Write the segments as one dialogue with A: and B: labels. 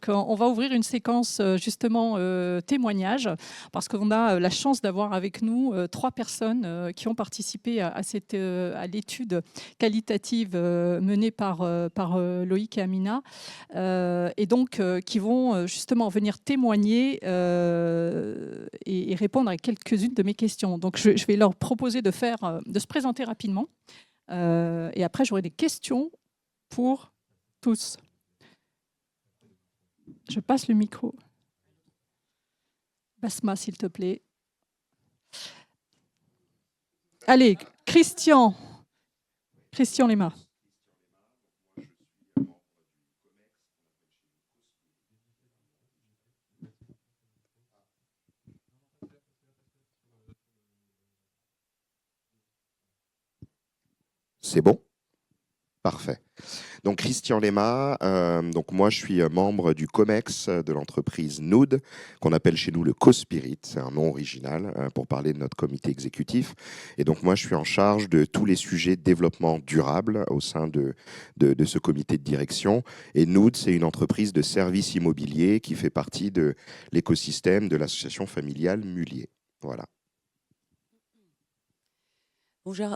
A: Donc, on va ouvrir une séquence justement témoignage, parce qu'on a la chance d'avoir avec nous 3 personnes qui ont participé à l'étude qualitative menée par Loïc et Amina, et donc qui vont justement venir témoigner et répondre à quelques-unes de mes questions. Donc, je vais leur proposer de se présenter rapidement, et après j'aurai des questions pour tous. Je passe le micro. Basma, s'il te plaît. Allez, Christian Lema.
B: C'est bon? Parfait. Donc Christian Lema, donc moi je suis membre du COMEX de l'entreprise Nood, qu'on appelle chez nous le Co-Spirit, c'est un nom original pour parler de notre comité exécutif. Et donc moi je suis en charge de tous les sujets de développement durable au sein de ce comité de direction. Et Nood, c'est une entreprise de services immobiliers qui fait partie de l'écosystème de l'association familiale Mullier. Voilà.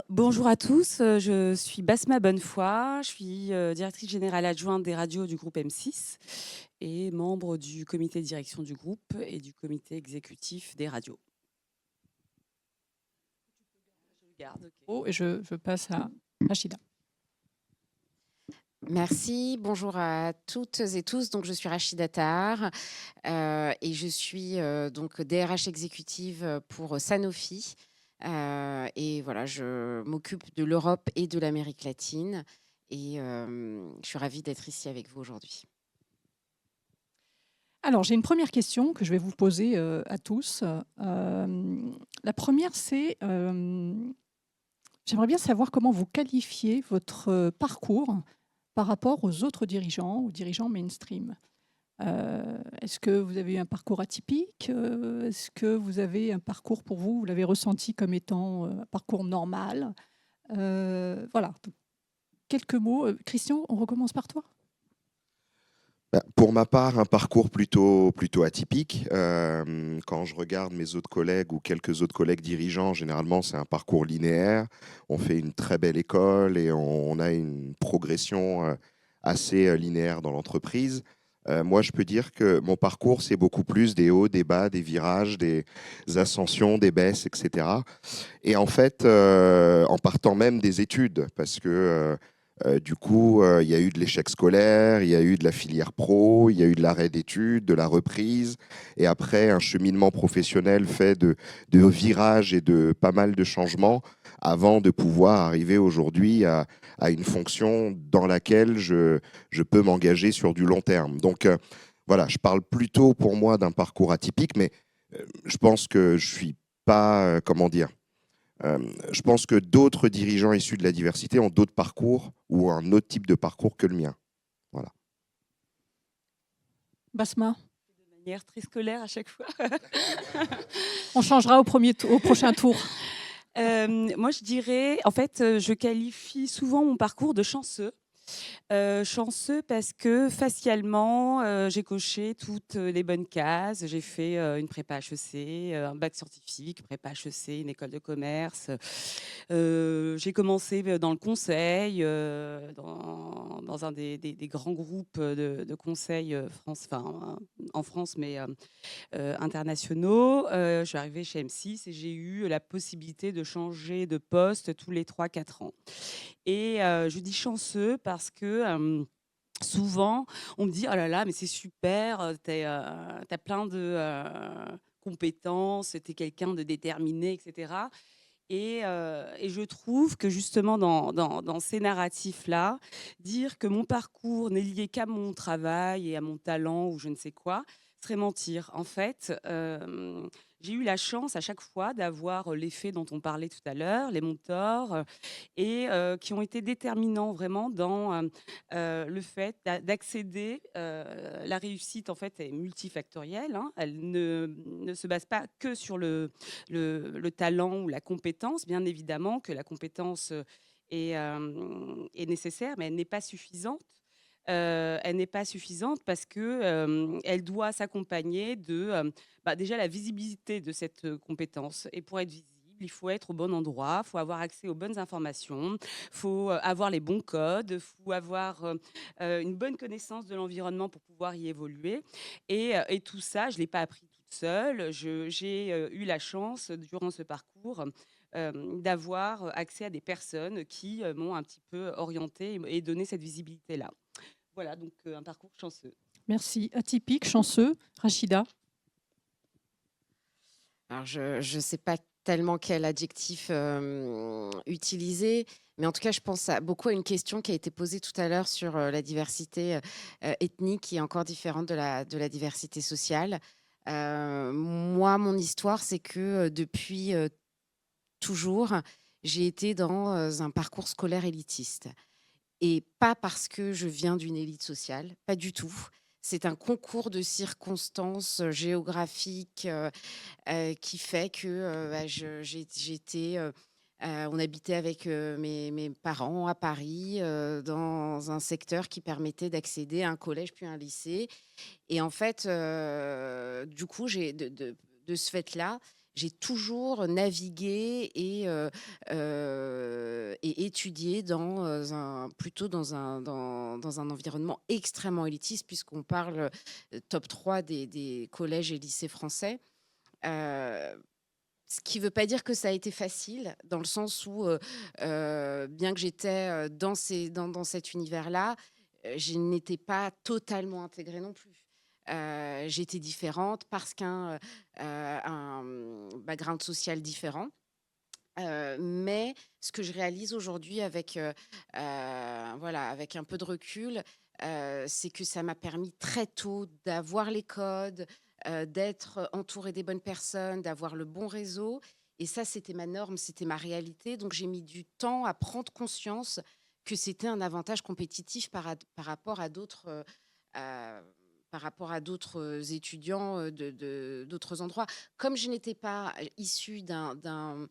C: Bonjour à tous, je suis Basma Bonnefoy, je suis directrice générale adjointe des radios du groupe M6 et membre du comité de direction du groupe et du comité exécutif des radios.
A: Je garde, okay. Et je passe à Rachida.
D: Merci, bonjour à toutes et tous. Donc, je suis Rachida Tahar et je suis donc DRH exécutive pour Sanofi. Et voilà, je m'occupe de l'Europe et de l'Amérique latine. Et je suis ravie d'être ici avec vous aujourd'hui.
A: Alors, j'ai une première question que je vais vous poser à tous. La première, c'est j'aimerais bien savoir comment vous qualifiez votre parcours par rapport aux autres dirigeants, aux dirigeants mainstream. Est-ce que vous avez eu un parcours atypique? Est-ce que vous avez un parcours pour vous l'avez ressenti comme étant un parcours normal? Voilà. Donc, quelques mots. Christian, on recommence par toi.
B: Pour ma part, un parcours plutôt atypique. Quand je regarde mes autres collègues ou quelques autres collègues dirigeants, généralement, c'est un parcours linéaire. On fait une très belle école et on a une progression assez linéaire dans l'entreprise. Moi, je peux dire que mon parcours, c'est beaucoup plus des hauts, des bas, des virages, des ascensions, des baisses, etc. Et en fait, en partant même des études, parce que du coup, il y a eu de l'échec scolaire, il y a eu de la filière pro, il y a eu de l'arrêt d'études, de la reprise, et après un cheminement professionnel fait de virages et de pas mal de changements avant de pouvoir arriver aujourd'hui à une fonction dans laquelle je peux m'engager sur du long terme. Donc voilà, je parle plutôt pour moi d'un parcours atypique, mais je pense que je suis pas, comment dire, je pense que d'autres dirigeants issus de la diversité ont d'autres parcours ou un autre type de parcours que le mien. Voilà.
A: Basma.
C: De manière très scolaire à chaque fois.
A: On changera au prochain tour.
C: Moi, je dirais, en fait, je qualifie souvent mon parcours de chanceux. Chanceux parce que facialement, j'ai coché toutes les bonnes cases. J'ai fait une prépa HEC, un bac scientifique, prépa HEC, une école de commerce. J'ai commencé dans le conseil, dans un des grands groupes de conseil en France, mais internationaux. Je suis arrivée chez M6 et j'ai eu la possibilité de changer de poste tous les 3-4 ans. Et je dis chanceux parce que souvent, on me dit: «Oh là là, mais c'est super, tu as plein de compétences, tu es quelqu'un de déterminé» et cetera. Et je trouve que justement dans ces narratifs-là, dire que mon parcours n'est lié qu'à mon travail et à mon talent ou je ne sais quoi, serait mentir. En fait, j'ai eu la chance à chaque fois d'avoir l'effet dont on parlait tout à l'heure, les mentors, et qui ont été déterminants vraiment dans le fait d'accéder. La réussite, en fait, est multifactorielle, hein. Elle ne se base pas que sur le talent ou la compétence. Bien évidemment que la compétence est nécessaire, mais elle n'est pas suffisante. elle n'est pas suffisante parce que, elle doit s'accompagner de, déjà la visibilité de cette, compétence et pour être visible, il faut être au bon endroit, il faut avoir accès aux bonnes informations, il faut, avoir les bons codes, il faut avoir, une bonne connaissance de l'environnement pour pouvoir y évoluer et tout ça, je ne l'ai pas appris toute seule. J'ai, eu la chance durant ce parcours, d'avoir accès à des personnes qui, m'ont un petit peu orientée et donné cette visibilité-là. Voilà, donc un parcours chanceux.
A: Merci. Atypique, chanceux. Rachida?
D: Alors je ne sais pas tellement quel adjectif, utiliser, mais en tout cas, je pense beaucoup à une question qui a été posée tout à l'heure sur, la diversité, ethnique qui est encore différente de la diversité sociale. Moi, mon histoire, c'est que, depuis, toujours, j'ai été dans, un parcours scolaire élitiste. Et pas parce que je viens d'une élite sociale, pas du tout. C'est un concours de circonstances, géographiques, qui fait que, j'étais, on habitait avec, mes parents à Paris, dans un secteur qui permettait d'accéder à un collège puis à un lycée. Et en fait, du coup, j'ai de ce fait-là, j'ai toujours navigué et étudié plutôt dans un environnement extrêmement élitiste puisqu'on parle, top 3 des collèges et lycées français. Heu, Ce qui ne veut pas dire que ça a été facile, dans le sens où, bien que j'étais, dans cet univers-là, je n'étais pas totalement intégrée non plus. J'étais différente parce un background social différent. Mais ce que je réalise aujourd'hui voilà, avec un peu de recul, c'est que ça m'a permis très tôt d'avoir les codes, d'être entourée des bonnes personnes, d'avoir le bon réseau et ça, c'était ma norme, c'était ma réalité. Donc j'ai mis du temps à prendre conscience que c'était un avantage compétitif par rapport à heu, étudiants, d'autres endroits. Comme je n'étais pas, issue d'un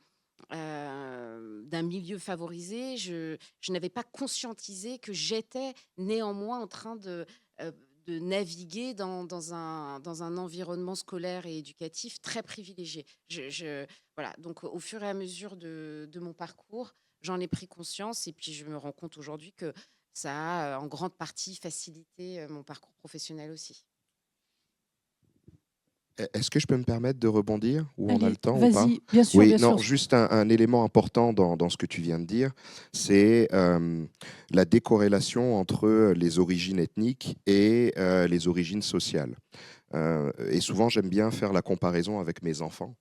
D: milieu favorisé, je n'avais pas conscientisé que j'étais néanmoins en train de naviguer dans un environnement scolaire et éducatif très privilégié. Voilà, donc au fur et à mesure de mon parcours, j'en ai pris conscience et puis je me rends compte aujourd'hui que ça a en grande partie facilité mon parcours professionnel aussi.
B: Est-ce que je peux me permettre de rebondir ou on a le
A: Allez,
B: temps ou pas?
A: vas-y. Bien sûr,
B: Oui,
A: bien
B: non,
A: sûr.
B: juste un élément important dans ce que tu viens de dire, c'est la décorrélation entre les origines ethniques et les origines sociales. Et souvent, j'aime bien faire la comparaison avec mes enfants,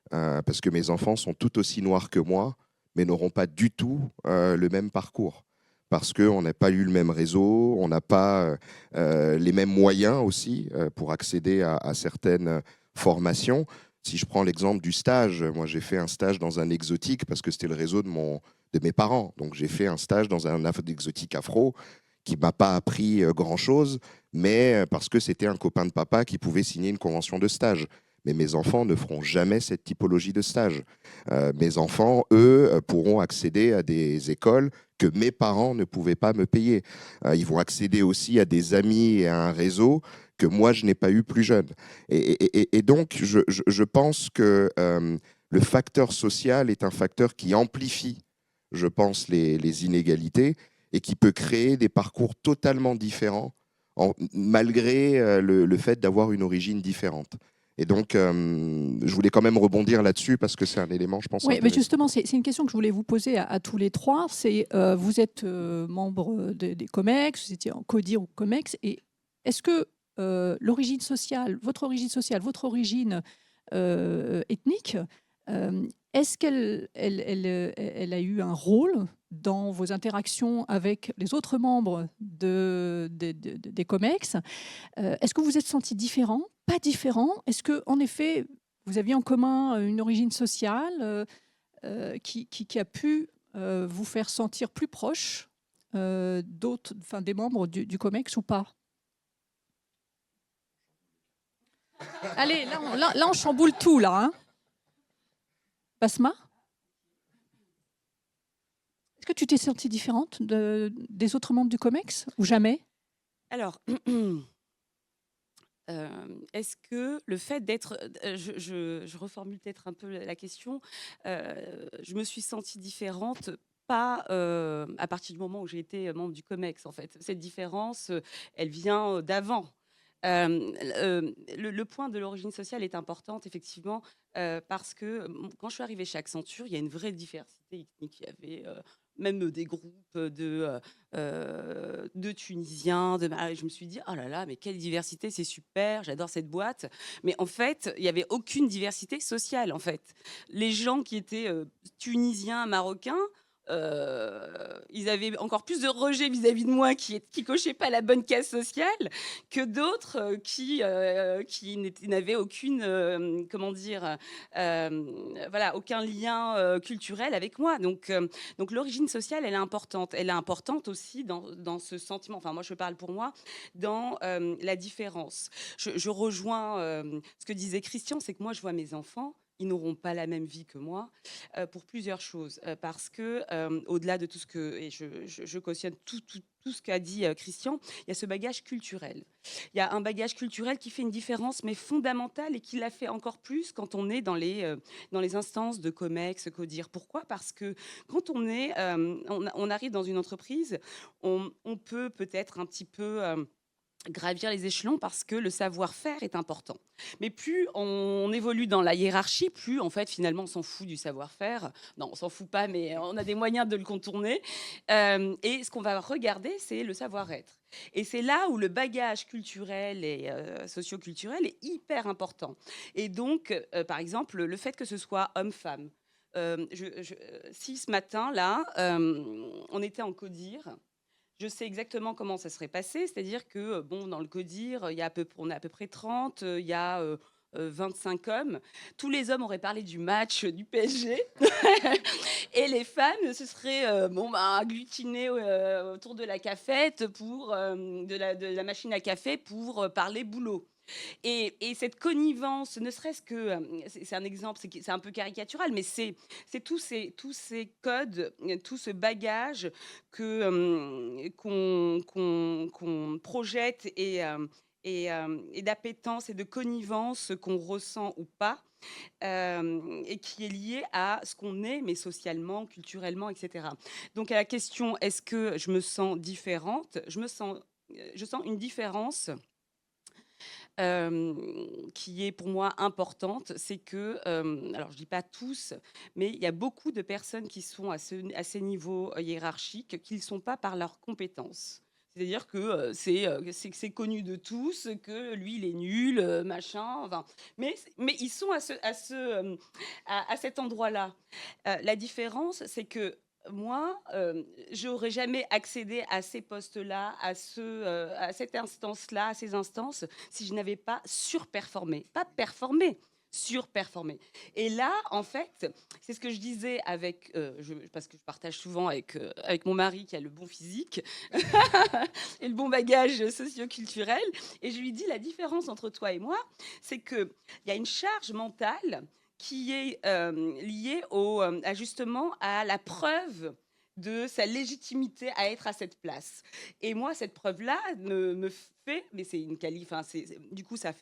B: parce que mes enfants sont tout aussi noirs que moi, mais n'auront pas du tout le même parcours. Parce qu'on n'a pas eu le même réseau, on n'a pas les mêmes moyens aussi pour accéder à certaines formations. Si je prends l'exemple du stage, moi j'ai fait un stage dans un exotique parce que c'était le réseau de mes parents. Donc j'ai fait un stage dans un exotique afro qui m'a pas appris grand-chose, mais parce que c'était un copain de papa qui pouvait signer une convention de stage. Mais mes enfants ne feront jamais cette typologie de stage. Mes enfants, eux, pourront accéder à des écoles que mes parents ne pouvaient pas me payer. Ils vont accéder aussi à des amis et à un réseau que moi, je n'ai pas eu plus jeune. Et donc, je pense que le facteur social est un facteur qui amplifie, je pense, les inégalités et qui peut créer des parcours totalement différents malgré le fait d'avoir une origine différente. Et donc, je voulais quand même rebondir là-dessus parce que c'est un élément, je pense,
A: Oui, mais
B: intéressant.
A: justement, c'est une question que je voulais vous poser à tous les trois. C'est vous êtes membre des COMEX, vous étiez en CODIR ou COMEX, et est-ce que l'origine sociale, votre origine ethnique, est-ce qu'elle a eu un rôle dans vos interactions avec les autres membres des COMEX? Est-ce que vous vous êtes senti différent? Pas différent? Est-ce que, en effet, vous aviez en commun une origine sociale qui a pu vous faire sentir plus proche des membres du COMEX ou pas? Allez, là, on chamboule tout, là. Hein. Basma? Est-ce que tu t'es sentie différente des autres membres du COMEX ou jamais?
C: Alors, est-ce que le fait d'être, je reformule peut-être un peu la question, je me suis sentie différente, pas, à partir du moment où j'ai été membre du COMEX, en fait. Cette différence, elle vient, d'avant. Le point de l'origine sociale est importante effectivement, parce que, quand je suis arrivée chez Accenture, il y a une vraie diversité ethnique. Il y avait, même, des groupes, de Tunisiens, je me suis dit: «Oh là là, mais quelle diversité, c'est super, j'adore cette boîte». Mais en fait, il y avait aucune diversité sociale, en fait. Les gens qui étaient, tunisiens, marocains, ils avaient encore plus de rejet vis-à-vis de moi qui cochait pas la bonne case sociale que d'autres, qui n'avaient aucune, comment dire? Voilà, aucun lien, culturel avec moi. Donc l'origine sociale, elle est importante. Elle est importante aussi dans ce sentiment, enfin moi je parle pour moi, dans, la différence. Je rejoins, ce que disait Christian, c'est que moi je vois mes enfants, ils n'auront pas la même vie que moi, pour plusieurs choses. Parce que, au-delà de tout ce que et je cautionne tout ce qu'a dit, Christian, il y a ce bagage culturel. Il y a un bagage culturel qui fait une différence, mais fondamentale, et qui la fait encore plus quand on est dans les instances de COMEX, CODIR. Pourquoi? Parce que quand on arrive dans une entreprise, on peut peut-être un petit peu, gravir les échelons parce que le savoir-faire est important. Mais plus on évolue dans la hiérarchie, plus en fait finalement on s'en fout du savoir-faire. Non, on s'en fout pas, mais on a des moyens de le contourner. Et ce qu'on va regarder, c'est le savoir-être. Et c'est là où le bagage culturel et socio-culturel est hyper important. Et donc, par exemple, le fait que ce soit homme-femme. Si ce matin-là, on était en CODIR, je sais exactement comment ça serait passé, c'est-à-dire que, bon, dans le CODIR, on est à peu près 30, il y a, 25 hommes. Tous les hommes auraient parlé du match du PSG et les femmes se seraient, bon, bah, agglutinées, autour de la cafette de la machine à café pour, parler boulot. Et cette connivence, ne serait-ce que, c'est un exemple, c'est un peu caricatural, mais c'est tous ces codes, tout ce bagage qu'on projette et d'appétence et de connivence qu'on ressent ou pas, et qui est lié à ce qu'on est, mais socialement, culturellement, etc. Donc à la question, est-ce que je me sens différente? Je sens une différence qui est pour moi importante, c'est que, alors je dis pas tous, mais il y a beaucoup de personnes qui sont à ces niveaux hiérarchiques, qui ne le sont pas par leurs compétences. C'est-à-dire que c'est connu de tous, que lui il est nul, machin, enfin, mais ils sont à cet endroit-là. La différence, c'est que moi, j'aurais jamais accédé à ces postes-là, à cette instance-là, à ces instances, si je n'avais pas surperformé. Pas performé, surperformé. Et là, en fait, c'est ce que je disais parce que je partage souvent avec mon mari qui a le bon physique et le bon bagage socio-culturel. Et je lui dis, la différence entre toi et moi, c'est qu'il y a une charge mentale qui est liée justement à la preuve de sa légitimité à être à cette place. Et moi, cette preuve-là me fait, mais c'est une qualif, hein, du coup, ça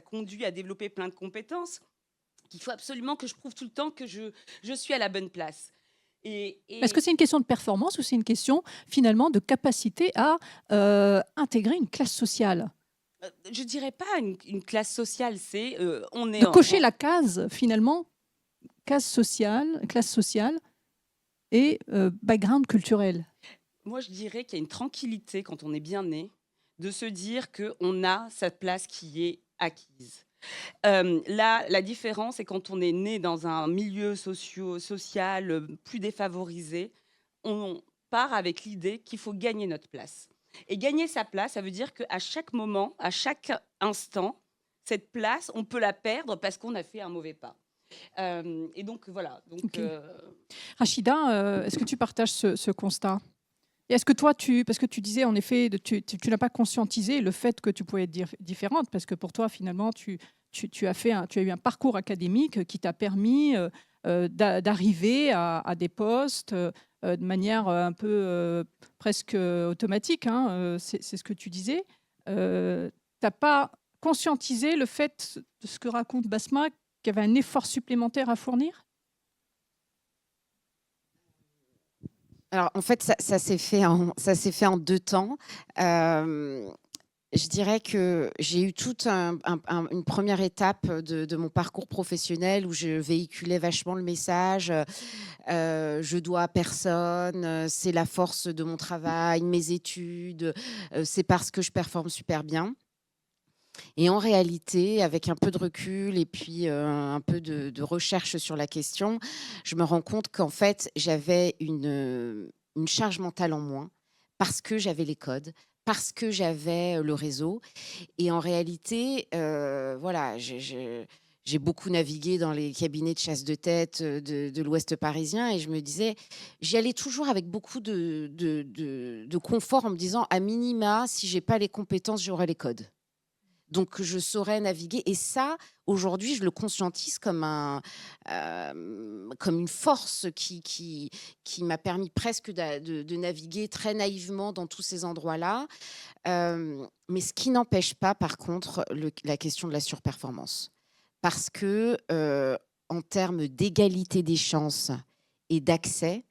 C: conduit à développer plein de compétences qu'il faut absolument que je prouve tout le temps que je suis à la bonne place.
A: Est-ce que c'est une question de performance ou c'est une question finalement de capacité à intégrer une classe sociale?
C: Je dirais pas une classe sociale, c'est on est
A: De cocher la case finalement, classe sociale et background culturel.
C: Moi, je dirais qu'il y a une tranquillité quand on est bien né, de se dire qu'on a sa place qui est acquise. Là, la différence, c'est quand on est né dans un milieu social plus défavorisé, on part avec l'idée qu'il faut gagner notre place. Et gagner sa place, ça veut dire qu'à chaque moment, à chaque instant, cette place, on peut la perdre parce qu'on a fait un mauvais pas. Et donc, voilà. Donc,
A: Ok. Rachida, est-ce que tu partages ce constat? Et est-ce que toi, parce que tu disais en effet, tu n'as pas conscientisé le fait que tu pouvais être différente, parce que pour toi, finalement, tu as eu un parcours académique qui t'a permis d'arriver à des postes de manière un peu presque automatique, hein, c'est ce que tu disais. Tu n'as pas conscientisé le fait de ce que raconte Basma, qu'il y avait un effort supplémentaire à fournir?
D: Alors, en fait, ça s'est fait en 2 temps. Je dirais que j'ai eu toute une première étape de mon parcours professionnel où je véhiculais vachement le message, je dois à personne, c'est la force de mon travail, mes études, c'est parce que je performe super bien. Et en réalité, avec un peu de recul et puis, un peu de recherche sur la question, je me rends compte qu'en fait, j'avais une charge mentale en moins parce que j'avais les codes, parce que j'avais, le réseau et en réalité, voilà, j'ai beaucoup navigué dans les cabinets de chasse de tête, de l'Ouest parisien et je me disais j'y allais toujours avec beaucoup de confort en me disant: «À minima, si j'ai pas les compétences, j'aurai les codes». Donc je saurais naviguer et ça, aujourd'hui, je le conscientise comme une force qui m'a permis presque de naviguer très naïvement dans tous ces endroits-là. Mais ce qui n'empêche pas, par contre, la question de la surperformance. Parce que, en termes d'égalité des chances et d'accès,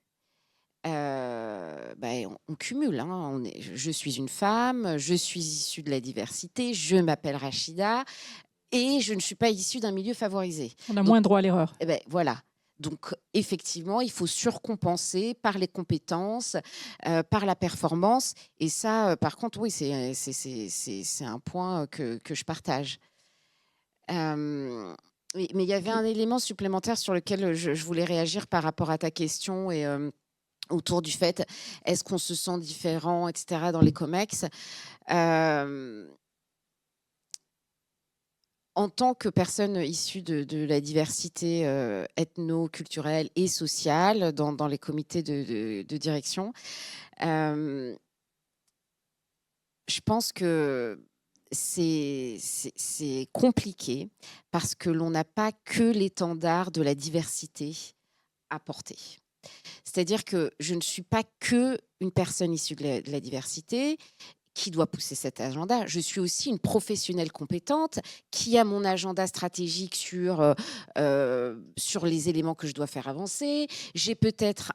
D: on cumule, hein. Je suis une femme, je suis issue de la diversité, je m'appelle Rachida et je ne suis pas issue d'un milieu favorisé.
A: On a
D: Donc
A: moins droit à l'erreur.
D: voilà. Donc effectivement, il faut surcompenser par les compétences, par la performance et ça, par contre, oui, c'est un point, que je partage. Oui, mais il y avait un élément supplémentaire sur lequel, je voulais réagir par rapport à ta question et autour du fait, est-ce qu'on se sent différent, et cetera, dans les comex? Hem, En tant que personne issue de la diversité, ethno-culturelle et sociale dans les comités de direction, hem, je pense que c'est compliqué parce que l'on n'a pas que l'étendard de la diversité à porter. C'est-à-dire que je ne suis pas que une personne issue de la diversité qui doit pousser cet agenda. Je suis aussi une professionnelle compétente qui a mon agenda stratégique sur les éléments que je dois faire avancer. J'ai peut-être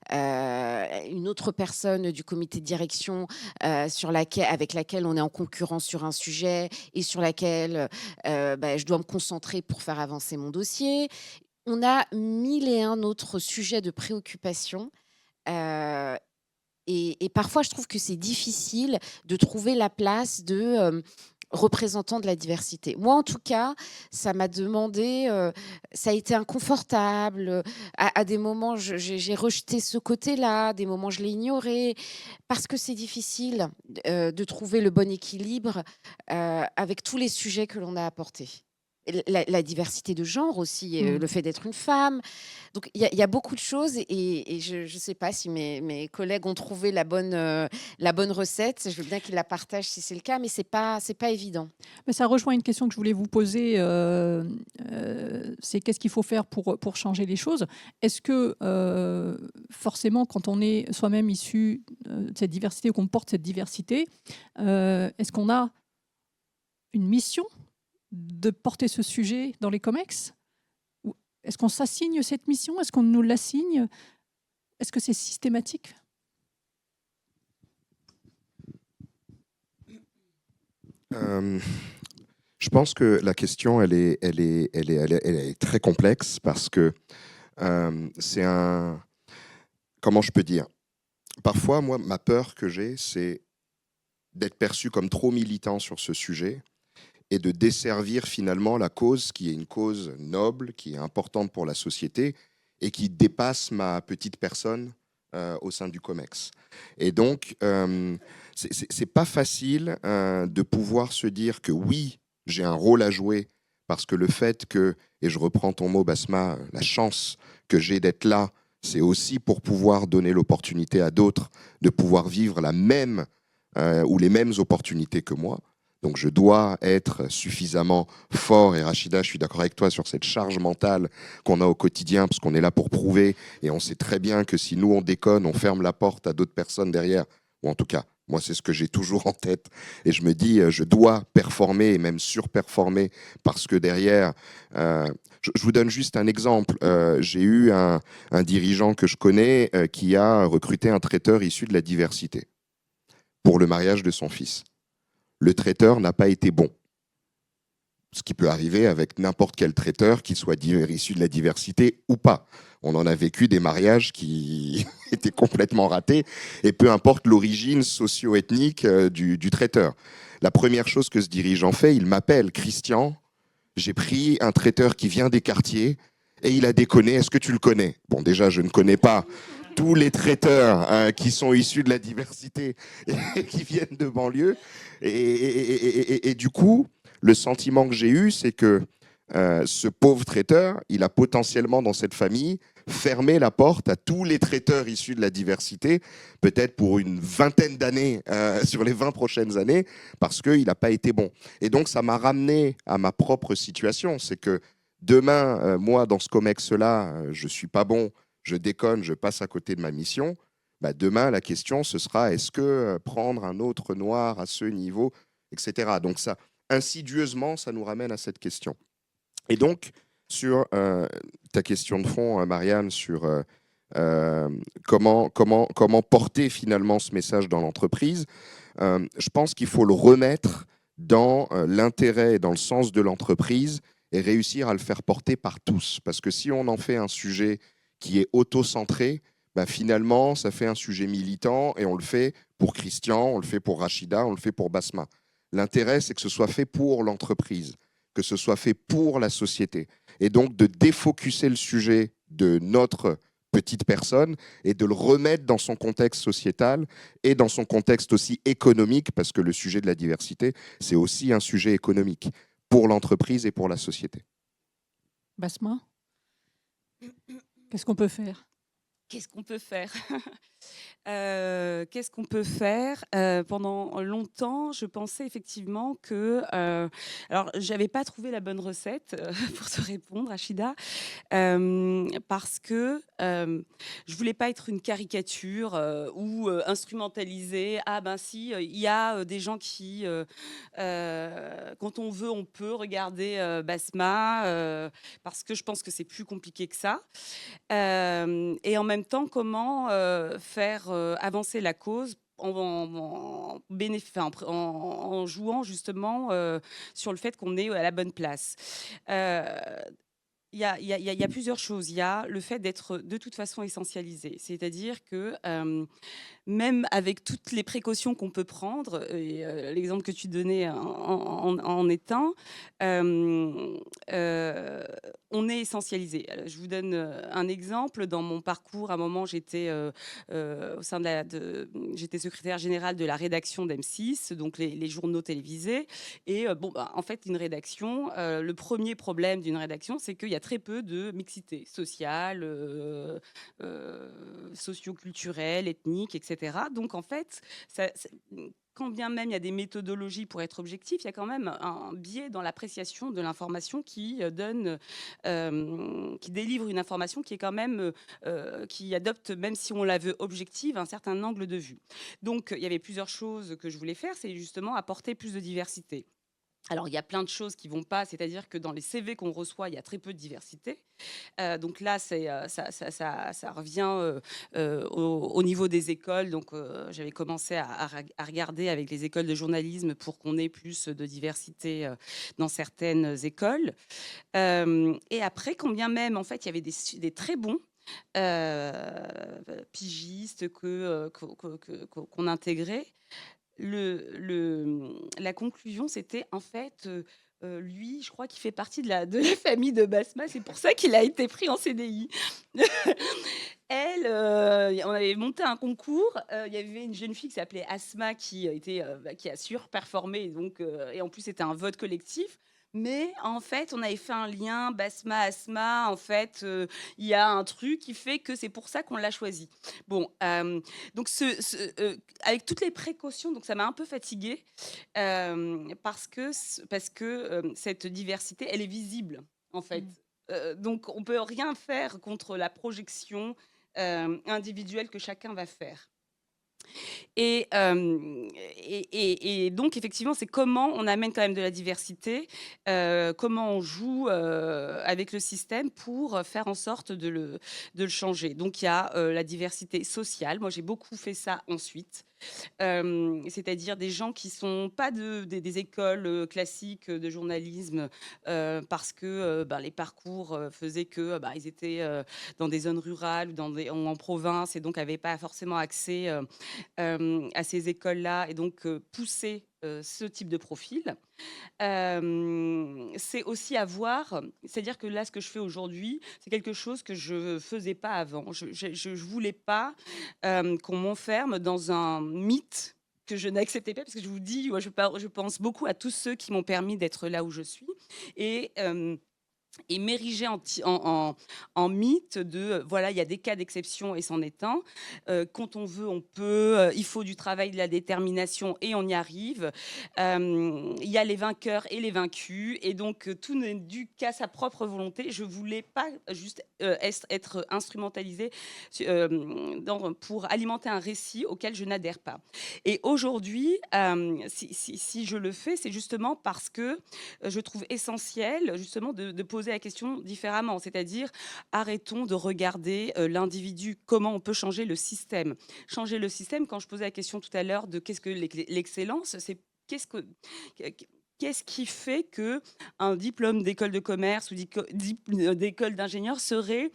D: une autre personne du comité de direction avec laquelle on est en concurrence sur un sujet et sur laquelle je dois me concentrer pour faire avancer mon dossier. On a 1001 autres sujets de préoccupation, heu et parfois je trouve que c'est difficile de trouver la place de, représentant de la diversité. Moi, en tout cas, ça m'a demandé, ça a été inconfortable, à des moments j'ai rejeté ce côté-là, des moments je l'ai ignoré, parce que c'est difficile, de trouver le bon équilibre, avec tous les sujets que l'on a apportés. Et la diversité de genre aussi, le fait d'être une femme. Donc il y a beaucoup de choses et je ne sais pas si mes collègues ont trouvé la bonne recette. Je veux bien qu'ils la partagent si c'est le cas, mais c'est pas évident.
A: Mais ça rejoint une question que je voulais vous poser, c'est qu'est-ce qu'il faut faire pour changer les choses? Est-ce que, forcément, quand on est soi-même issu, de cette diversité ou qu'on porte cette diversité, est-ce qu'on a une mission de porter ce sujet dans les comex? Ou est-ce qu'on s'assigne cette mission? Est-ce qu'on nous l'assigne? Est-ce que c'est systématique?
B: Je pense que la question, elle est très complexe parce que c'est un... Comment je peux dire? Parfois, moi, ma peur que j'ai, c'est d'être perçu comme trop militant sur ce sujet et de desservir finalement la cause qui est une cause noble, qui est importante pour la société et qui dépasse ma petite personne au sein du COMEX. Et donc, c'est pas facile de pouvoir se dire que oui, j'ai un rôle à jouer parce que le fait que, et je reprends ton mot Basma, la chance que j'ai d'être là, c'est aussi pour pouvoir donner l'opportunité à d'autres de pouvoir vivre la même ou les mêmes opportunités que moi. Donc je dois être suffisamment fort. Et Rachida, je suis d'accord avec toi sur cette charge mentale qu'on a au quotidien, parce qu'on est là pour prouver. Et on sait très bien que si nous, on déconne, on ferme la porte à d'autres personnes derrière. Ou en tout cas, moi, c'est ce que j'ai toujours en tête. Et je me dis, je dois performer et même surperformer, parce que derrière, je vous donne juste un exemple. J'ai eu un dirigeant que je connais qui a recruté un traiteur issu de la diversité pour le mariage de son fils. Le traiteur n'a pas été bon. Ce qui peut arriver avec n'importe quel traiteur, qu'il soit issu de la diversité ou pas. On en a vécu des mariages qui étaient complètement ratés, et peu importe l'origine socio-ethnique du traiteur. La première chose que ce dirigeant fait, il m'appelle: Christian, j'ai pris un traiteur qui vient des quartiers et il a déconné, est-ce que tu le connais? Bon, déjà, je ne connais pas tous les traiteurs qui sont issus de la diversité et qui viennent de banlieue. Et du coup, le sentiment que j'ai eu, c'est que ce pauvre traiteur, il a potentiellement dans cette famille fermé la porte à tous les traiteurs issus de la diversité, peut-être pour une vingtaine d'années, sur les 20 prochaines années, parce qu'il n'a pas été bon. Et donc, ça m'a ramené à ma propre situation. C'est que demain, moi, dans ce COMEX-là, je ne suis pas bon, je déconne, je passe à côté de ma mission. Bah, demain, la question, ce sera: est-ce que prendre un autre noir à ce niveau, etc. Donc, ça, insidieusement, ça nous ramène à cette question. Et donc, sur ta question de fond, Marianne, sur comment porter finalement ce message dans l'entreprise, je pense qu'il faut le remettre dans l'intérêt et dans le sens de l'entreprise et réussir à le faire porter par tous. Parce que si on en fait un sujet qui est auto-centré, bah finalement, ça fait un sujet militant, et on le fait pour Christian, on le fait pour Rachida, on le fait pour Basma. L'intérêt, c'est que ce soit fait pour l'entreprise, que ce soit fait pour la société. Et donc de défocuser le sujet de notre petite personne et de le remettre dans son contexte sociétal et dans son contexte aussi économique, parce que le sujet de la diversité, c'est aussi un sujet économique pour l'entreprise et pour la société.
A: Basma, qu'est-ce qu'on peut faire?
C: Qu'est-ce qu'on peut faire? Qu'est-ce qu'on peut faire? Pendant longtemps, je pensais effectivement que, alors j'avais pas trouvé la bonne recette, pour te répondre, Achida, parce que, je voulais pas être une caricature, ou, instrumentaliser. Ah ben si, il y a, des gens qui, quand on veut, on peut regarder, Basma, parce que je pense que c'est plus compliqué que ça. Et en même temps, comment faire avancer la cause en jouant justement sur le fait qu'on est à la bonne place. Euh, il y a plusieurs choses. Il y a le fait d'être de toute façon essentialisé. C'est-à-dire que même avec toutes les précautions qu'on peut prendre, et l'exemple que tu donnais en est un, on est essentialisé. Alors, je vous donne un exemple. Dans mon parcours, à un moment, j'étais au sein j'étais secrétaire générale de la rédaction d'M6, donc les journaux télévisés. Et en fait, une rédaction, le premier problème d'une rédaction, c'est qu'il y a très peu de mixité sociale, socio-culturelle, ethnique, etc. Donc, en fait, quand bien même il y a des méthodologies pour être objectif, il y a quand même un biais dans l'appréciation de l'information qui délivre une information qui est quand même, qui adopte, même si on la veut objective, un certain angle de vue. Donc, il y avait plusieurs choses que je voulais faire, c'est justement apporter plus de diversité. Alors, il y a plein de choses qui ne vont pas, c'est-à-dire que dans les CV qu'on reçoit, il y a très peu de diversité. Donc là, ça revient au niveau des écoles. Donc, j'avais commencé à regarder avec les écoles de journalisme pour qu'on ait plus de diversité dans certaines écoles. Et après, quand bien même, en fait, il y avait des très bons pigistes qu'on intégrait. La conclusion, c'était en fait, lui, je crois qu'il fait partie de la famille de Basma, c'est pour ça qu'il a été pris en CDI. Elle, on avait monté un concours, il y avait une jeune fille qui s'appelait Asma qui a surperformé, donc, et en plus c'était un vote collectif. Mais en fait, on avait fait un lien Basma, Asma. En fait, il y a un truc qui fait que c'est pour ça qu'on l'a choisi. Bon, donc avec toutes les précautions, donc ça m'a un peu fatiguée parce que cette diversité, elle est visible en fait.
A: Mm.
C: Donc on peut rien faire contre la projection individuelle que chacun va faire. Et, et donc, effectivement, c'est comment on amène quand même de la diversité, comment on joue avec le système pour faire en sorte de le changer. Donc, il y a la diversité sociale. Moi, j'ai beaucoup fait ça ensuite. C'est-à-dire des gens qui sont pas des écoles classiques de journalisme parce que ben, les parcours faisaient que bah, ils étaient dans des zones rurales ou en province et donc n'avaient pas forcément accès à ces écoles-là et donc pousser ce type de profil. C'est aussi avoir, c'est-à-dire que là, ce que je fais aujourd'hui, c'est quelque chose que je faisais pas avant. Je voulais pas qu'on m'enferme dans un mythe que je n'acceptais pas parce que je vous dis, moi, je pense beaucoup à tous ceux qui m'ont permis d'être là où je suis et m'ériger en mythe de voilà, il y a des cas d'exception et c'en est un. Quand on veut, on peut. Il faut du travail, de la détermination et on y arrive. Il y a les vainqueurs et les vaincus. Et donc, tout n'est dû qu'à sa propre volonté. Je voulais pas juste être instrumentalisée pour alimenter un récit auquel je n'adhère pas. Et aujourd'hui, si je le fais, c'est justement parce que je trouve essentiel justement de poser la question différemment, c'est-à-dire arrêtons de regarder l'individu, comment on peut changer le système. Changer le système, quand je posais la question tout à l'heure de qu'est-ce que l'excellence, c'est qu'est-ce que... Qu'est-ce qui fait que un diplôme d'école de commerce ou d'école d'ingénieur serait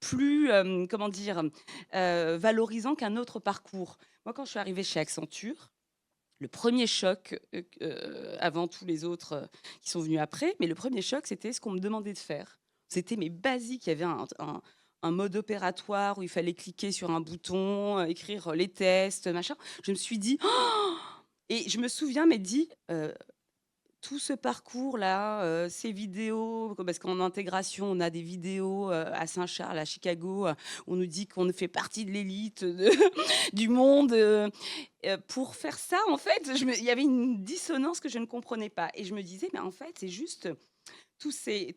C: plus, comment dire, valorisant qu'un autre parcours? Moi, quand je suis arrivée chez Accenture, le premier choc, avant tous les autres qui sont venus après, mais le premier choc, c'était ce qu'on me demandait de faire. C'était mes basiques. Il y avait un mode opératoire où il fallait cliquer sur un bouton, écrire les tests, machin. Je me suis dit, oh et je me souviens m'être dit, tout ce parcours-là, ces vidéos, parce qu'en intégration, on a des vidéos à Saint-Charles, à Chicago, on nous dit qu'on fait partie de l'élite du monde. Pour faire ça, en fait, il y avait une dissonance que je ne comprenais pas. Et je me disais, mais en fait, c'est juste tous ces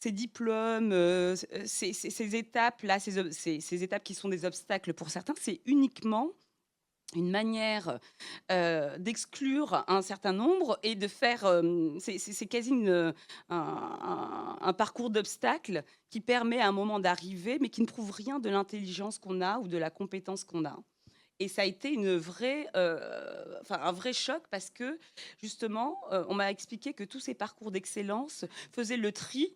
C: diplômes, ces étapes-là, ces étapes qui sont des obstacles pour certains, c'est uniquement une manière d'exclure un certain nombre et de faire, c'est quasi un parcours d'obstacles qui permet à un moment d'arriver, mais qui ne prouve rien de l'intelligence qu'on a ou de la compétence qu'on a. Et ça a été un vrai choc parce que justement, on m'a expliqué que tous ces parcours d'excellence faisaient le tri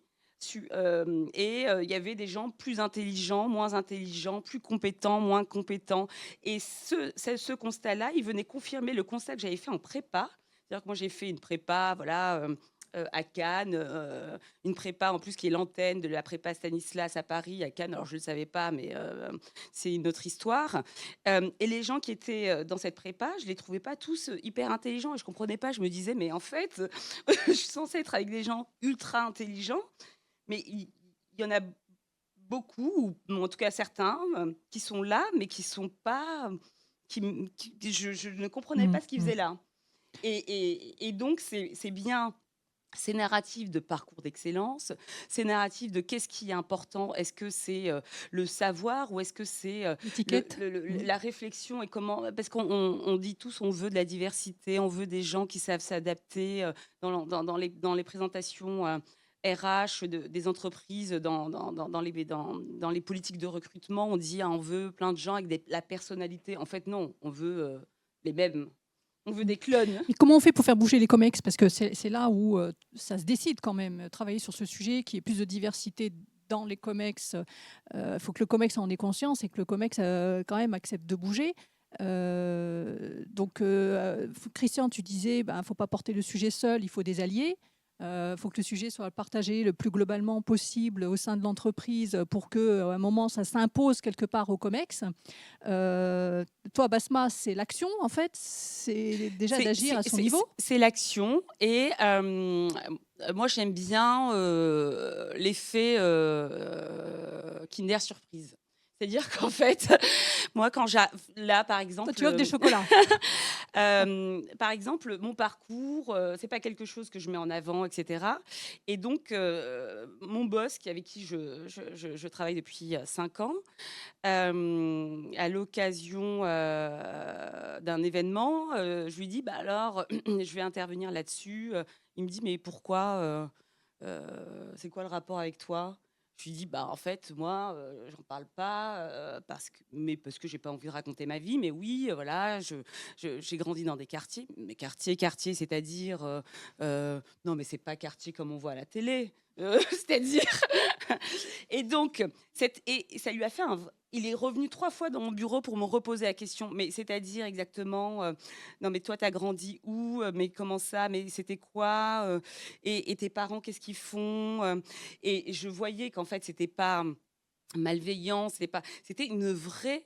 C: il y avait des gens plus intelligents, moins intelligents, plus compétents, moins compétents. Et ce constat-là, il venait confirmer le constat que j'avais fait en prépa. C'est-à-dire que moi, j'ai fait une prépa, voilà, à Cannes, une prépa en plus qui est l'antenne de la prépa Stanislas à Paris, à Cannes. Alors, je ne le savais pas, mais c'est une autre histoire. Et les gens qui étaient dans cette prépa, je ne les trouvais pas tous hyper intelligents. Et je ne comprenais pas. Je me disais, mais en fait, je suis censée être avec des gens ultra intelligents. Mais il y en a beaucoup, ou en tout cas certains, qui sont là, mais qui sont pas, je ne comprenais
A: Mm,
C: pas ce qu'ils
A: mm.
C: faisaient là. Et donc c'est bien ces narratifs de parcours d'excellence, ces narratifs de qu'est-ce qui est important, est-ce que c'est le savoir ou est-ce que c'est
A: L'étiquette. Mm.
C: la réflexion et comment, parce qu'on dit tous on veut de la diversité, on veut des gens qui savent s'adapter dans les présentations RH des entreprises, dans les politiques de recrutement, on dit ah, on veut plein de gens avec la personnalité. En fait, non, on veut les mêmes. On veut des clones.
A: Et comment on fait pour faire bouger les comex? Parce que c'est là où ça se décide quand même, travailler sur ce sujet, qu'il y ait plus de diversité dans les comex. Il faut que le comex en ait conscience et que le comex quand même accepte de bouger. Donc, Christian, tu disais, il ne faut pas porter le sujet seul, il faut des alliés. faut que le sujet soit partagé le plus globalement possible au sein de l'entreprise pour qu'à un moment, ça s'impose quelque part au COMEX. Toi, Basma, c'est l'action, en fait, c'est déjà d'agir à son niveau.
C: C'est l'action et moi, j'aime bien l'effet Kinder Surprise. C'est-à-dire qu'en fait, moi, là, par exemple,
A: Toi, tu offres des chocolats.
C: par exemple, mon parcours, c'est pas quelque chose que je mets en avant, etc. Et donc, mon boss, avec qui je travaille depuis 5 ans, à l'occasion d'un événement, je lui dis, bah alors, je vais intervenir là-dessus. Il me dit, mais pourquoi c'est quoi le rapport avec toi? Je lui dis, bah en fait, moi, j'en parle pas parce que j'ai pas envie de raconter ma vie. Mais oui, voilà, j'ai grandi dans des quartiers, mais quartiers, c'est-à-dire, non, mais c'est pas quartier comme on voit à la télé. C'est-à-dire, et donc, et ça lui a fait il est revenu 3 fois dans mon bureau pour me reposer la question. Mais c'est-à-dire exactement, non, mais toi, tu as grandi où? Mais comment ça? Mais c'était quoi? Et tes parents, qu'est-ce qu'ils font? Et je voyais qu'en fait, c'était pas malveillant, c'était une vraie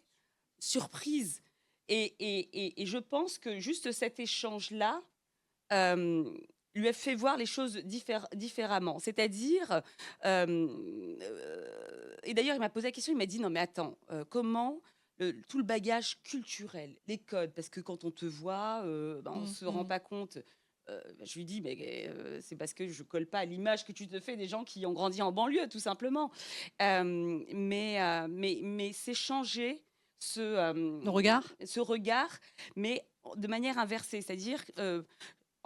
C: surprise. Et je pense que juste cet échange-là lui a fait voir les choses différemment. C'est-à-dire, et d'ailleurs, il m'a posé la question, il m'a dit, non mais attends, comment tout le bagage culturel, les codes, parce que quand on te voit, on ne se rend pas compte. Je lui dis, mais c'est parce que je colle pas à l'image que tu te fais des gens qui ont grandi en banlieue, tout simplement. Mais c'est changer
A: Le regard.
C: ce regard, mais de manière inversée, c'est-à-dire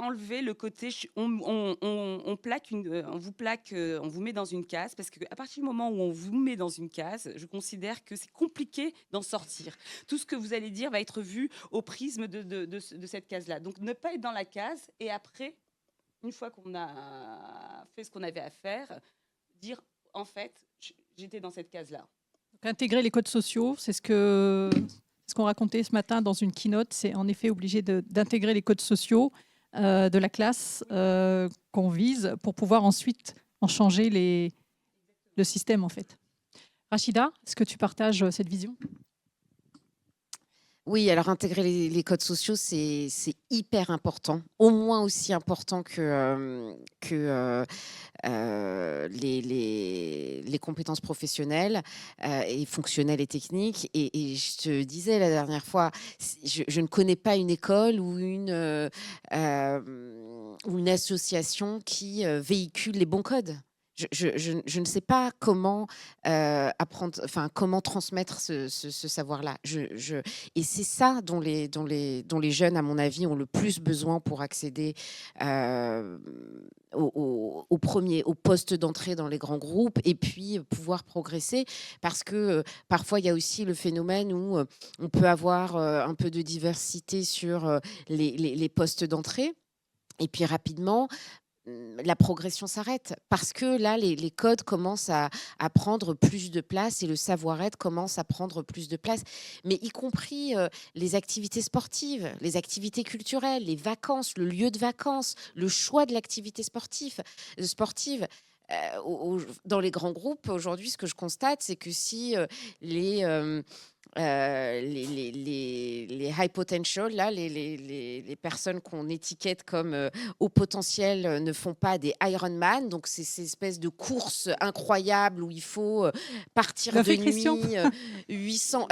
C: enlever le côté, on plaque on vous met dans une case, parce qu'à partir du moment où on vous met dans une case, je considère que c'est compliqué d'en sortir. Tout ce que vous allez dire va être vu au prisme de cette case-là. Donc ne pas être dans la case et après, une fois qu'on a fait ce qu'on avait à faire, dire en fait, j'étais dans cette case-là.
A: Donc, intégrer les codes sociaux, c'est ce qu'on racontait ce matin dans une keynote, c'est en effet obligé d'intégrer les codes sociaux de la classe qu'on vise pour pouvoir ensuite en changer le système, en fait. Rachida, est-ce que tu partages cette vision?
D: Oui, alors intégrer les codes sociaux, c'est hyper important, au moins aussi important que les compétences professionnelles et fonctionnelles et techniques. Et je te disais la dernière fois, je ne connais pas une école ou une association qui véhicule les bons codes. Je ne sais pas comment apprendre, enfin comment transmettre ce savoir-là. Et c'est ça dont les jeunes, à mon avis, ont le plus besoin pour accéder au poste d'entrée dans les grands groupes et puis pouvoir progresser. Parce que parfois, il y a aussi le phénomène où on peut avoir un peu de diversité sur les postes d'entrée. Et puis rapidement, la progression s'arrête parce que là, les codes commencent à prendre plus de place et le savoir-être commence à prendre plus de place, mais y compris les activités sportives, les activités culturelles, les vacances, le lieu de vacances, le choix de l'activité sportive. Dans les grands groupes, aujourd'hui, ce que je constate, c'est que si les high potential, là, les personnes qu'on étiquette comme au potentiel ne font pas des Ironman, donc c'est ces espèces de courses incroyables où il faut partir de nuit 800.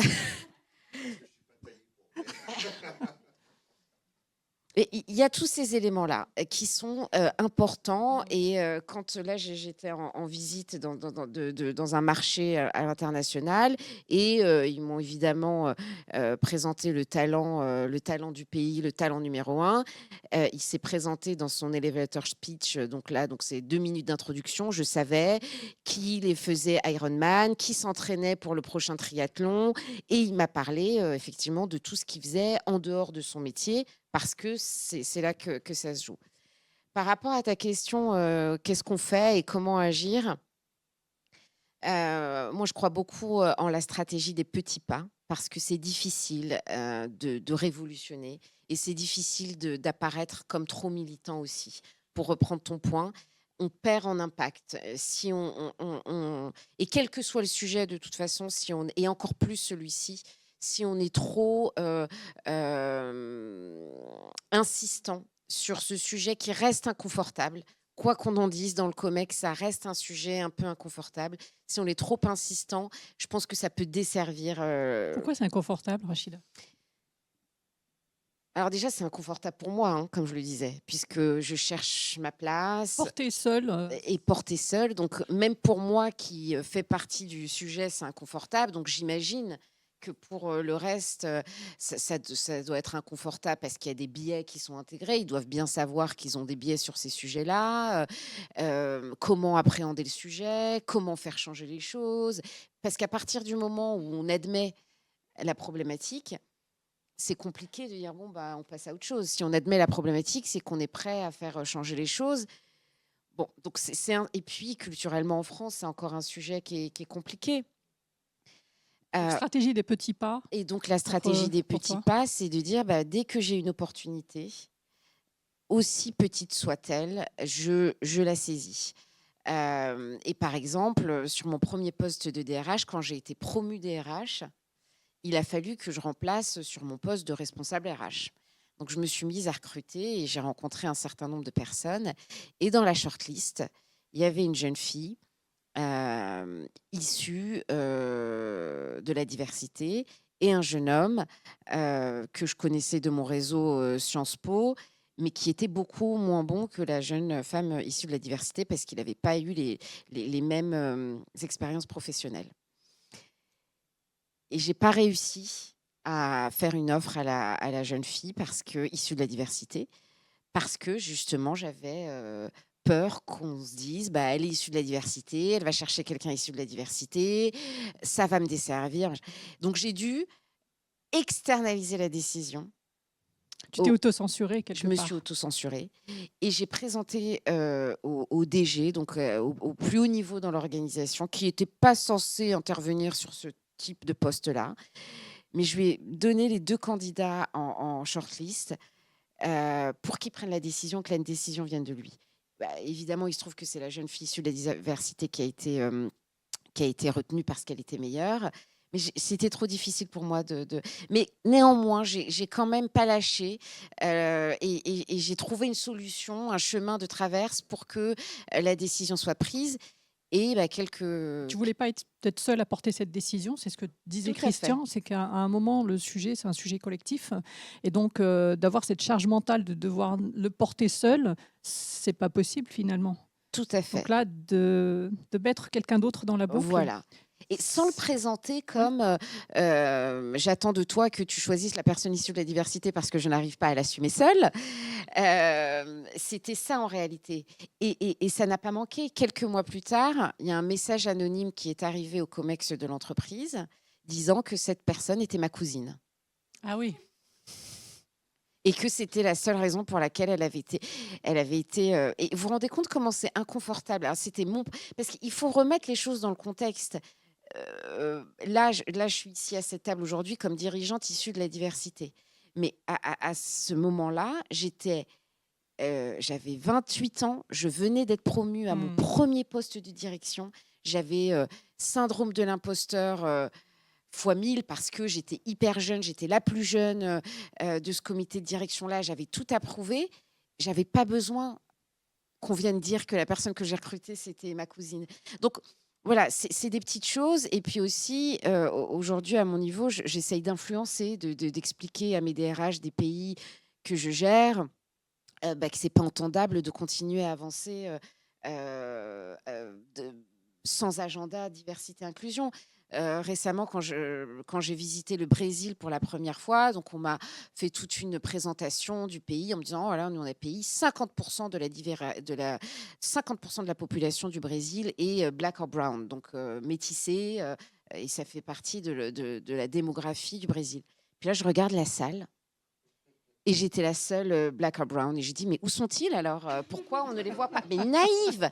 D: Et il y a tous ces éléments-là qui sont importants. Et quand là, j'étais en visite dans un marché à l'international, et ils m'ont évidemment présenté le talent du pays, le talent numéro 1. Il s'est présenté dans son elevator speech. Donc c'est 2 minutes d'introduction. Je savais qui les faisait Ironman, qui s'entraînait pour le prochain triathlon. Et il m'a parlé effectivement de tout ce qu'il faisait en dehors de son métier, parce que c'est là que ça se joue. Par rapport à ta question, qu'est-ce qu'on fait et comment agir? Moi, je crois beaucoup en la stratégie des petits pas, parce que c'est difficile de révolutionner et c'est difficile d'apparaître comme trop militant aussi. Pour reprendre ton point, on perd en impact. Si et quel que soit le sujet, de toute façon, si on et encore plus celui-ci, si on est trop, insistant sur ce sujet qui reste inconfortable, quoi qu'on en dise dans le comex, ça reste un sujet un peu inconfortable. Si on est trop insistant, je pense que ça peut desservir,
A: Pourquoi c'est inconfortable, Rachida?
D: alors déjà, c'est inconfortable pour moi, hein, comme je le disais, puisque je cherche ma place
A: Porter seul,
D: et porter seule. Donc, même pour moi qui fait partie du sujet, c'est inconfortable. Donc, j'imagine que pour le reste, ça doit être inconfortable parce qu'il y a des biais qui sont intégrés. Ils doivent bien savoir qu'ils ont des biais sur ces sujets-là. Comment appréhender le sujet, comment faire changer les choses. Parce qu'à partir du moment où on admet la problématique, c'est compliqué de dire bon bah on passe à autre chose. Si on admet la problématique, c'est qu'on est prêt à faire changer les choses. Bon, donc et puis culturellement en France, c'est encore un sujet qui est compliqué.
A: stratégie des petits pas.
D: Et donc la stratégie des
A: pour
D: petits
A: toi?
D: pas, c'est de dire bah, dès que j'ai une opportunité, aussi petite soit-elle, je la saisis. Et par exemple, sur mon premier poste de DRH, quand j'ai été promue DRH, il a fallu que je remplace sur mon poste de responsable RH. Donc, je me suis mise à recruter et j'ai rencontré un certain nombre de personnes. Et dans la shortlist, il y avait une jeune fille issue de la diversité et un jeune homme que je connaissais de mon réseau Sciences Po, mais qui était beaucoup moins bon que la jeune femme issue de la diversité parce qu'il n'avait pas eu les mêmes expériences professionnelles. Et j'ai pas réussi à faire une offre à la jeune fille issue de la diversité, parce que justement j'avais peur qu'on se dise bah, elle est issue de la diversité, elle va chercher quelqu'un issu de la diversité, ça va me desservir. Donc j'ai dû externaliser la décision.
A: Tu t'es auto-censurée quelque
D: Je
A: part.
D: me suis auto-censurée et j'ai présenté au DG, donc au plus haut niveau dans l'organisation, qui n'était pas censé intervenir sur ce type de poste-là. Mais je lui ai donné les 2 candidats en shortlist pour qu'ils prennent la décision, que la décision vienne de lui. Bah, évidemment, il se trouve que c'est la jeune fille issue de la diversité qui a été retenue parce qu'elle était meilleure. Mais c'était trop difficile pour moi Mais néanmoins, j'ai quand même pas lâché et j'ai trouvé une solution, un chemin de traverse pour que la décision soit prise. Et bah,
A: Tu voulais pas être peut-être seule à porter cette décision, c'est ce que disait
D: Tout à fait.
A: Christian, c'est qu'à un moment, le sujet, c'est un sujet collectif. Et donc, d'avoir cette charge mentale de devoir le porter seul, c'est pas possible finalement.
D: Tout à fait.
A: Donc là, de mettre quelqu'un d'autre dans la boucle.
D: Voilà. Et sans le présenter comme j'attends de toi que tu choisisses la personne issue de la diversité parce que je n'arrive pas à l'assumer seule. C'était ça en réalité. Et ça n'a pas manqué. Quelques mois plus tard, il y a un message anonyme qui est arrivé au COMEX de l'entreprise disant que cette personne était ma cousine.
A: Ah oui.
D: Et que c'était la seule raison pour laquelle elle avait été. Et vous vous rendez compte comment c'est inconfortable. Alors, parce qu'il faut remettre les choses dans le contexte. Là, je suis ici à cette table aujourd'hui comme dirigeante issue de la diversité. Mais à ce moment-là, j'avais 28 ans, je venais d'être promue à mon premier poste de direction. J'avais syndrome de l'imposteur fois 1000 parce que j'étais hyper jeune, j'étais la plus jeune de ce comité de direction-là. J'avais tout approuvé. J'avais pas besoin qu'on vienne dire que la personne que j'ai recrutée, c'était ma cousine. Donc, voilà, c'est des petites choses. Et puis aussi, aujourd'hui, à mon niveau, j'essaye d'influencer, d'expliquer à mes DRH des pays que je gère que ce n'est pas entendable de continuer à avancer sans agenda diversité-inclusion. Récemment, quand j'ai visité le Brésil pour la première fois, donc on m'a fait toute une présentation du pays en me disant voilà, nous on a pays 50% de la 50% de la population du Brésil est black or brown, donc métissée, et ça fait partie de la démographie du Brésil. Puis là, je regarde la salle. Et j'étais la seule black or brown. Et j'ai dit, mais où sont-ils alors pourquoi on ne les voit pas? Mais naïve!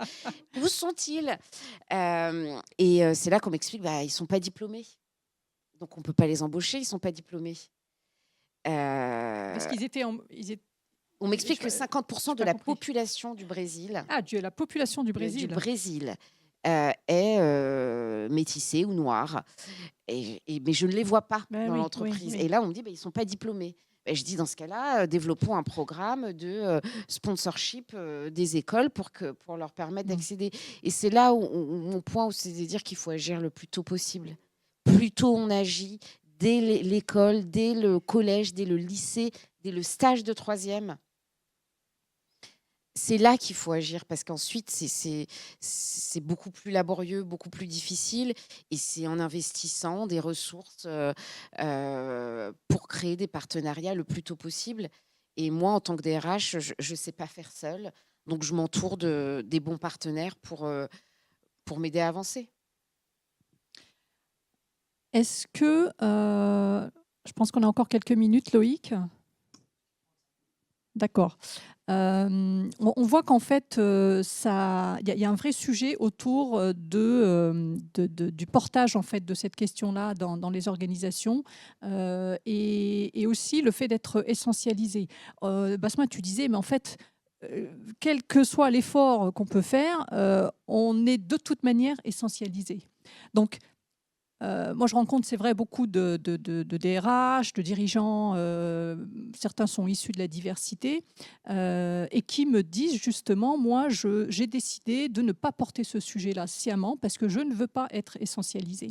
D: Où sont-ils? C'est là qu'on m'explique, bah, ils ne sont pas diplômés. Donc, on ne peut pas les embaucher, ils ne sont pas diplômés.
A: Parce qu'ils étaient
D: On m'explique que
A: Je-
D: 50%
A: j'ai
D: de
A: pas
D: la
A: compris.
D: population du Brésil,
A: Ah, la population du Brésil.
D: est métissée ou noire. Mais je ne les vois pas
A: Ben
D: dans
A: oui, oui,
D: l'entreprise.
A: oui.
D: Et là, on me dit, ils ne sont pas diplômés. Je dis, dans ce cas-là, développons un programme de sponsorship des écoles pour leur permettre d'accéder. Et c'est là où mon point, c'est de dire qu'il faut agir le plus tôt possible. Plus tôt on agit, dès l'école, dès le collège, dès le lycée, dès le stage de troisième, c'est là qu'il faut agir parce qu'ensuite, c'est beaucoup plus laborieux, beaucoup plus difficile et c'est en investissant des ressources pour créer des partenariats le plus tôt possible. Et moi, en tant que DRH, je ne sais pas faire seule, donc je m'entoure des bons partenaires pour m'aider à avancer.
A: Est-ce que, je pense qu'on a encore quelques minutes, Loïc. D'accord. On voit qu'en fait, il y a un vrai sujet autour du portage en fait, de cette question-là dans les organisations et aussi le fait d'être essentialisé. Basma, tu disais, mais en fait, quel que soit l'effort qu'on peut faire, on est de toute manière essentialisé. Donc, moi, je rencontre, c'est vrai, beaucoup de DRH, de dirigeants, certains sont issus de la diversité, et qui me disent justement, moi, j'ai décidé de ne pas porter ce sujet-là sciemment parce que je ne veux pas être essentialisé.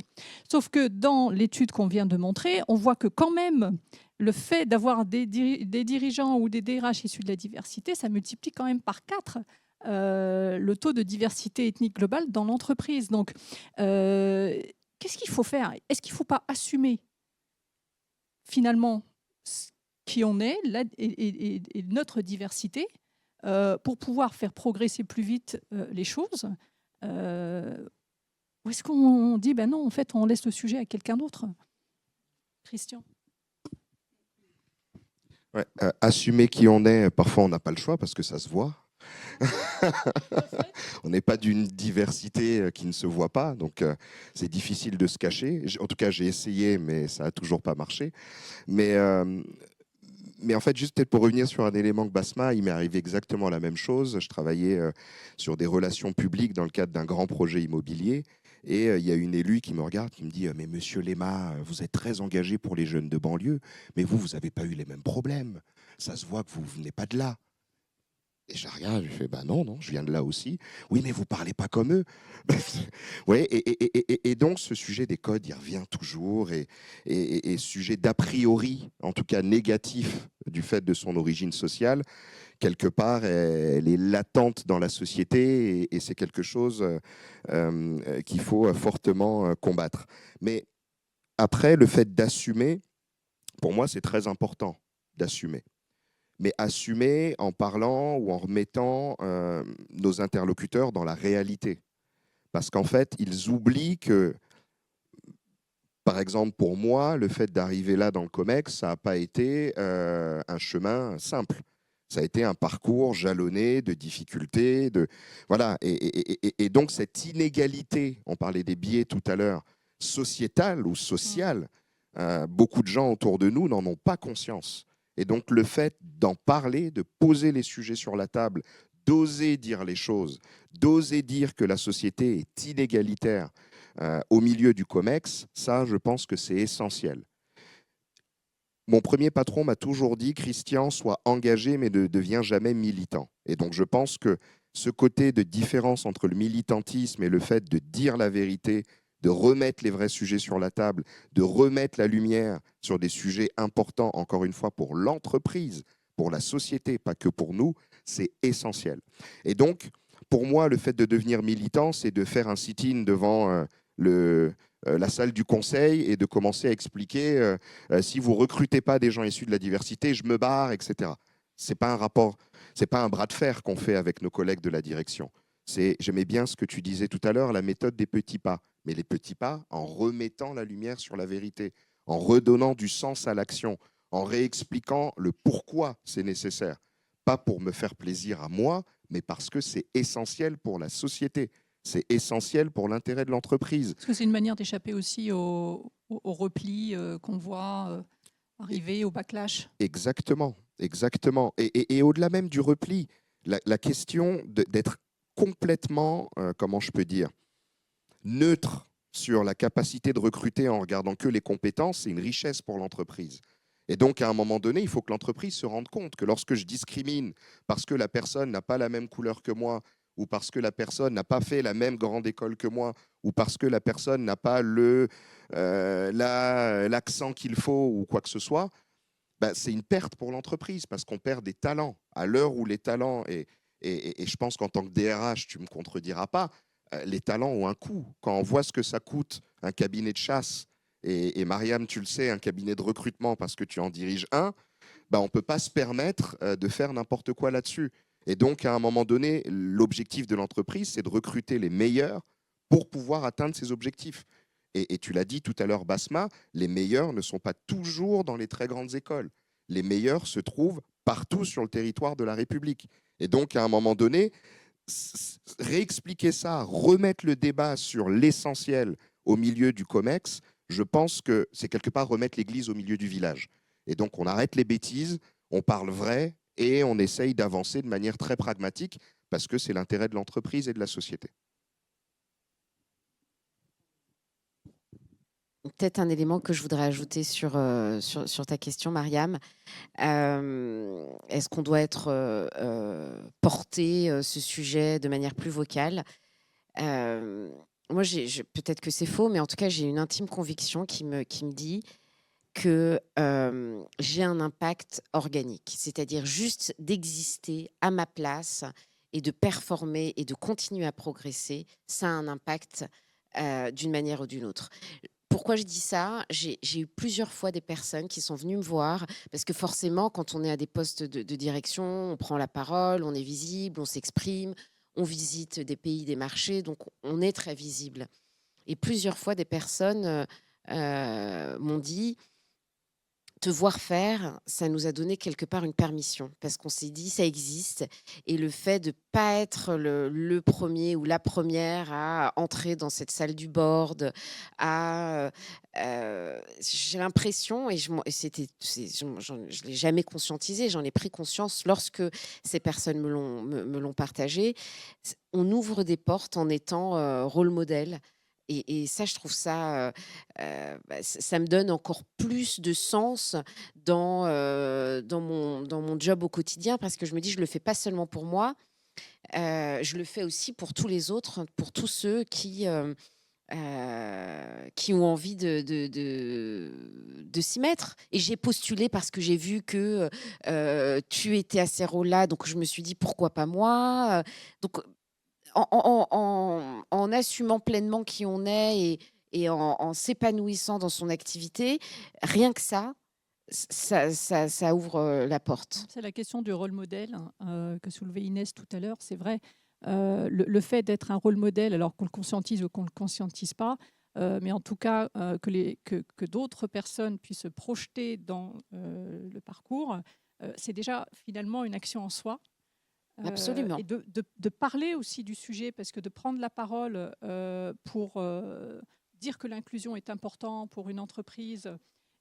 A: Sauf que dans l'étude qu'on vient de montrer, on voit que quand même, le fait d'avoir des dirigeants ou des DRH issus de la diversité, ça multiplie quand même par 4 le taux de diversité ethnique globale dans l'entreprise. Donc, qu'est-ce qu'il faut faire? Est-ce qu'il ne faut pas assumer finalement qui on est et notre diversité pour pouvoir faire progresser plus vite les choses ou est-ce qu'on dit, ben non, en fait, on laisse le sujet à quelqu'un d'autre? Christian?
B: Ouais, assumer qui on est, parfois on n'a pas le choix parce que ça se voit. On n'est pas d'une diversité qui ne se voit pas, donc c'est difficile de se cacher. En tout cas, j'ai essayé, mais ça n'a toujours pas marché. Mais en fait, juste peut-être pour revenir sur un élément que Basma, il m'est arrivé exactement la même chose. Je travaillais sur des relations publiques dans le cadre d'un grand projet immobilier. Et il y a une élue qui me regarde, qui me dit « Mais monsieur Lema, vous êtes très engagé pour les jeunes de banlieue, mais vous n'avez pas eu les mêmes problèmes. Ça se voit que vous ne venez pas de là. » Et je la regarde, je fais, non, je viens de là aussi. Oui, mais vous parlez pas comme eux. Ouais, et donc, ce sujet des codes, il revient toujours. Et sujet d'a priori, en tout cas négatif, du fait de son origine sociale, quelque part, elle est latente dans la société et c'est quelque chose qu'il faut fortement combattre. Mais après, le fait d'assumer, pour moi, c'est très important d'assumer. Mais assumer en parlant ou en remettant nos interlocuteurs dans la réalité. Parce qu'en fait, ils oublient que, par exemple, pour moi, le fait d'arriver là dans le COMEX, ça n'a pas été un chemin simple. Ça a été un parcours jalonné de difficultés. Voilà. Et donc, cette inégalité, on parlait des biais tout à l'heure, sociétale ou sociale, beaucoup de gens autour de nous n'en ont pas conscience. Et donc, le fait d'en parler, de poser les sujets sur la table, d'oser dire les choses, d'oser dire que la société est inégalitaire au milieu du COMEX, ça, je pense que c'est essentiel. Mon premier patron m'a toujours dit « Christian, sois engagé, mais ne deviens jamais militant ». Et donc, je pense que ce côté de différence entre le militantisme et le fait de dire la vérité, de remettre les vrais sujets sur la table, de remettre la lumière sur des sujets importants, encore une fois, pour l'entreprise, pour la société, pas que pour nous, c'est essentiel. Et donc, pour moi, le fait de devenir militant, c'est de faire un sit-in devant la salle du conseil et de commencer à expliquer si vous ne recrutez pas des gens issus de la diversité, je me barre, etc. Ce n'est pas un rapport, c'est pas un bras de fer qu'on fait avec nos collègues de la direction. J'aimais bien ce que tu disais tout à l'heure, la méthode des petits pas. Mais les petits pas en remettant la lumière sur la vérité, en redonnant du sens à l'action, en réexpliquant le pourquoi c'est nécessaire. Pas pour me faire plaisir à moi, mais parce que c'est essentiel pour la société. C'est essentiel pour l'intérêt de l'entreprise.
A: Est-ce que c'est une manière d'échapper aussi au repli qu'on voit arriver, au backlash?
B: Exactement. Exactement. Et au-delà même du repli, la question d'être complètement, comment je peux dire, neutre sur la capacité de recruter en regardant que les compétences, c'est une richesse pour l'entreprise. Et donc, à un moment donné, il faut que l'entreprise se rende compte que lorsque je discrimine parce que la personne n'a pas la même couleur que moi, ou parce que la personne n'a pas fait la même grande école que moi, ou parce que la personne n'a pas l'accent qu'il faut, ou quoi que ce soit, bah, c'est une perte pour l'entreprise parce qu'on perd des talents. À l'heure où les talents, et je pense qu'en tant que DRH, tu ne me contrediras pas, les talents ont un coût. Quand on voit ce que ça coûte un cabinet de chasse, et Mariam, tu le sais, un cabinet de recrutement parce que tu en diriges un, bah, on ne peut pas se permettre de faire n'importe quoi là-dessus. Et donc, à un moment donné, l'objectif de l'entreprise, c'est de recruter les meilleurs pour pouvoir atteindre ces objectifs. Et tu l'as dit tout à l'heure, Basma, les meilleurs ne sont pas toujours dans les très grandes écoles. Les meilleurs se trouvent partout sur le territoire de la République. Et donc, à un moment donné, réexpliquer ça, remettre le débat sur l'essentiel au milieu du COMEX, je pense que c'est quelque part remettre l'église au milieu du village. Et donc, on arrête les bêtises, on parle vrai et on essaye d'avancer de manière très pragmatique parce que c'est l'intérêt de l'entreprise et de la société.
D: Peut-être un élément que je voudrais ajouter sur ta question, Mariam. Est-ce qu'on doit porter ce sujet de manière plus vocale? Moi, peut-être que c'est faux, mais en tout cas, j'ai une intime conviction qui me dit que j'ai un impact organique, c'est-à-dire juste d'exister à ma place et de performer et de continuer à progresser, ça a un impact d'une manière ou d'une autre. Pourquoi je dis ça? J'ai eu plusieurs fois des personnes qui sont venues me voir parce que forcément, quand on est à des postes de direction, on prend la parole, on est visible, on s'exprime, on visite des pays, des marchés, donc on est très visible. Et plusieurs fois, des personnes m'ont dit: te voir faire, ça nous a donné quelque part une permission parce qu'on s'est dit ça existe et le fait de pas être le premier ou la première à entrer dans cette salle du board, j'ai l'impression et je l'ai jamais conscientisé, j'en ai pris conscience lorsque ces personnes me l'ont partagé. On ouvre des portes en étant rôle modèle et ça, je trouve ça, ça me donne encore plus de sens dans mon job au quotidien parce que je me dis: «Je le fais pas seulement pour moi, je le fais aussi pour tous les autres, pour tous ceux qui ont envie de s'y mettre» et j'ai postulé parce que j'ai vu que, tu étais à ces rôles-là, donc je me suis dit: «Pourquoi pas moi?» Donc en assumant pleinement qui on est et en s'épanouissant dans son activité, rien que ça ouvre, la porte.
A: C'est la question du rôle modèle que soulevait Inès tout à l'heure. C'est vrai, le fait d'être un rôle modèle, alors qu'on le conscientise ou qu'on ne le conscientise pas, mais en tout cas que d'autres personnes puissent se projeter dans le parcours, c'est déjà finalement une action en soi.
D: Absolument.
A: Et de parler aussi du sujet, parce que de prendre la parole pour dire que l'inclusion est importante pour une entreprise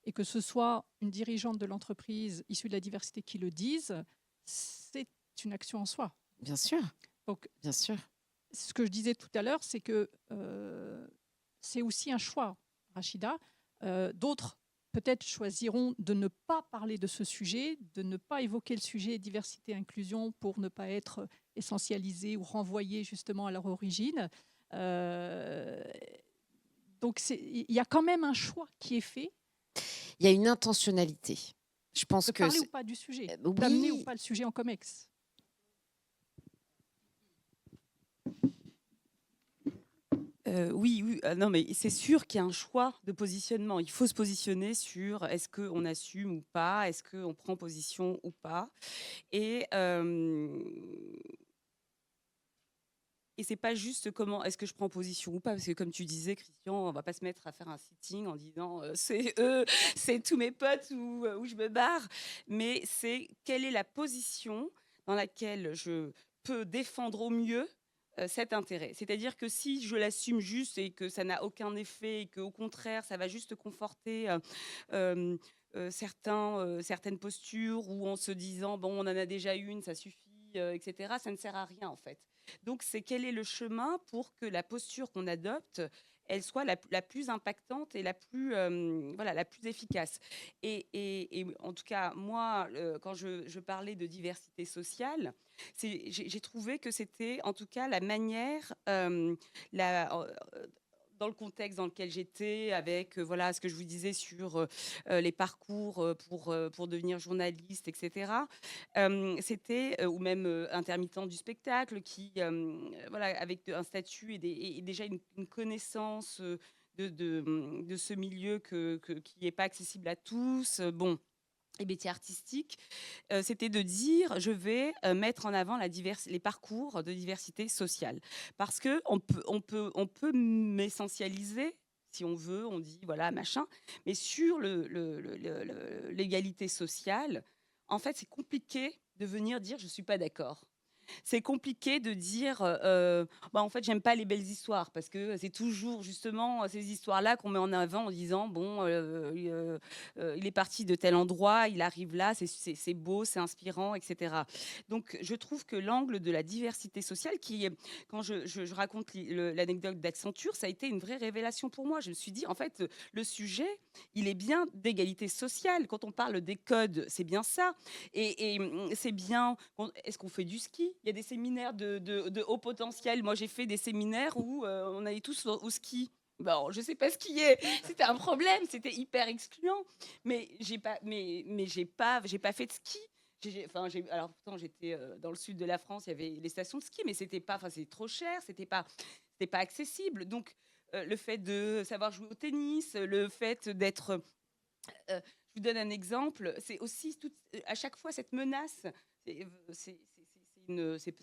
A: et que ce soit une dirigeante de l'entreprise issue de la diversité qui le dise, c'est une action en soi.
D: Bien sûr,
A: Donc,
D: bien sûr.
A: ce que je disais tout à l'heure, c'est que c'est aussi un choix, Rachida. D'autres peut-être choisiront de ne pas parler de ce sujet, de ne pas évoquer le sujet diversité-inclusion pour ne pas être essentialisés ou renvoyés justement à leur origine. Donc il y a quand même un choix qui est fait.
D: Il y a une intentionnalité. Je pense
A: de
D: que
A: parler ou pas du sujet,
D: oui.
A: d'amener ou pas le sujet en COMEX.
C: Oui, non, mais c'est sûr qu'il y a un choix de positionnement. Il faut se positionner sur est-ce qu'on assume ou pas, est-ce qu'on prend position ou pas. Et c'est pas juste comment est-ce que je prends position ou pas, parce que comme tu disais, Christian, on va pas se mettre à faire un sitting en disant c'est eux, c'est tous mes potes ou je me barre, mais c'est quelle est la position dans laquelle je peux défendre au mieux cet intérêt. C'est-à-dire que si je l'assume juste et que ça n'a aucun effet et qu'au contraire, ça va juste conforter certaines postures ou en se disant bon, on en a déjà une, ça suffit, etc. Ça ne sert à rien en fait. Donc c'est quel est le chemin pour que la posture qu'on adopte, elle soit la plus impactante et voilà, la plus efficace. Et en tout cas, moi, quand je parlais de diversité sociale, j'ai trouvé que c'était en tout cas la manière, la, dans le contexte dans lequel j'étais, avec voilà ce que je vous disais sur les parcours pour devenir journaliste, etc. C'était ou même intermittent du spectacle, qui voilà, avec un statut et déjà une connaissance de ce milieu qui n'est pas accessible à tous. Bon, et métiers artistiques, c'était de dire: «Je vais, mettre en avant les parcours de diversité sociale». Parce qu'on peut m'essentialiser, si on veut, on dit voilà machin, mais sur l'égalité sociale, en fait, c'est compliqué de venir dire: «Je suis pas d'accord». C'est compliqué de dire, bah, en fait, j'aime pas les belles histoires parce que c'est toujours justement ces histoires-là qu'on met en avant en disant: «Bon, il est parti de tel endroit, il arrive là, c'est beau, c'est inspirant», et cetera. Donc je trouve que l'angle de la diversité sociale qui est quand je raconte l'anecdote d'Accenture, ça a été une vraie révélation pour moi. Je me suis dit: «En fait, le sujet, il est bien d'égalité sociale». Quand on parle des codes, c'est bien ça. C'est bien. Est-ce qu'on fait du ski? Il y a des séminaires de haut potentiel. Moi, j'ai fait des séminaires où on allait tous au ski. Bon, je sais pas skier. C'était un problème. C'était hyper excluant. Mais j'ai pas fait de ski. Enfin, alors pourtant j'étais dans le sud de la France. Il y avait les stations de ski, mais c'était pas. Enfin, c'est trop cher. C'était pas accessible. Donc, le fait de savoir jouer au tennis, le fait d'être je vous donne un exemple, c'est aussi à chaque fois cette menace,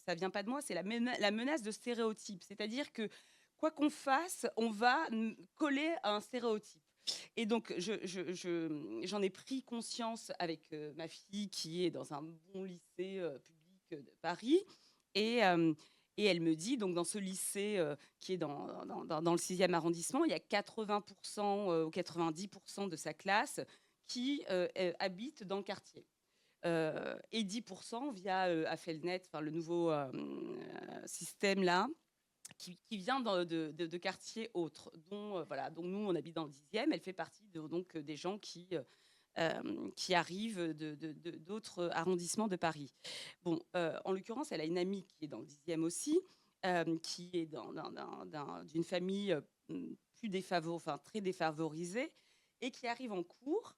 C: ça vient pas de moi, c'est la menace de stéréotypes. C'est-à-dire que quoi qu'on fasse, on va coller à un stéréotype. Et donc, j'en ai pris conscience avec ma fille qui est dans un bon lycée public de Paris. Et, euh, et elle me dit, donc dans ce lycée qui est dans le 6e arrondissement, il y a 80% ou 90% de sa classe qui habitent dans le quartier. Et 10% via Affelnet, enfin, le nouveau système là, qui vient de quartiers autres, dont, voilà, donc nous, on habite dans le 10e. Elle fait partie donc, des gens qui arrivent d'autres arrondissements de Paris. Bon, en l'occurrence, elle a une amie qui est dans le 10e aussi, qui est d'une famille enfin, très défavorisée, et qui arrive en cours.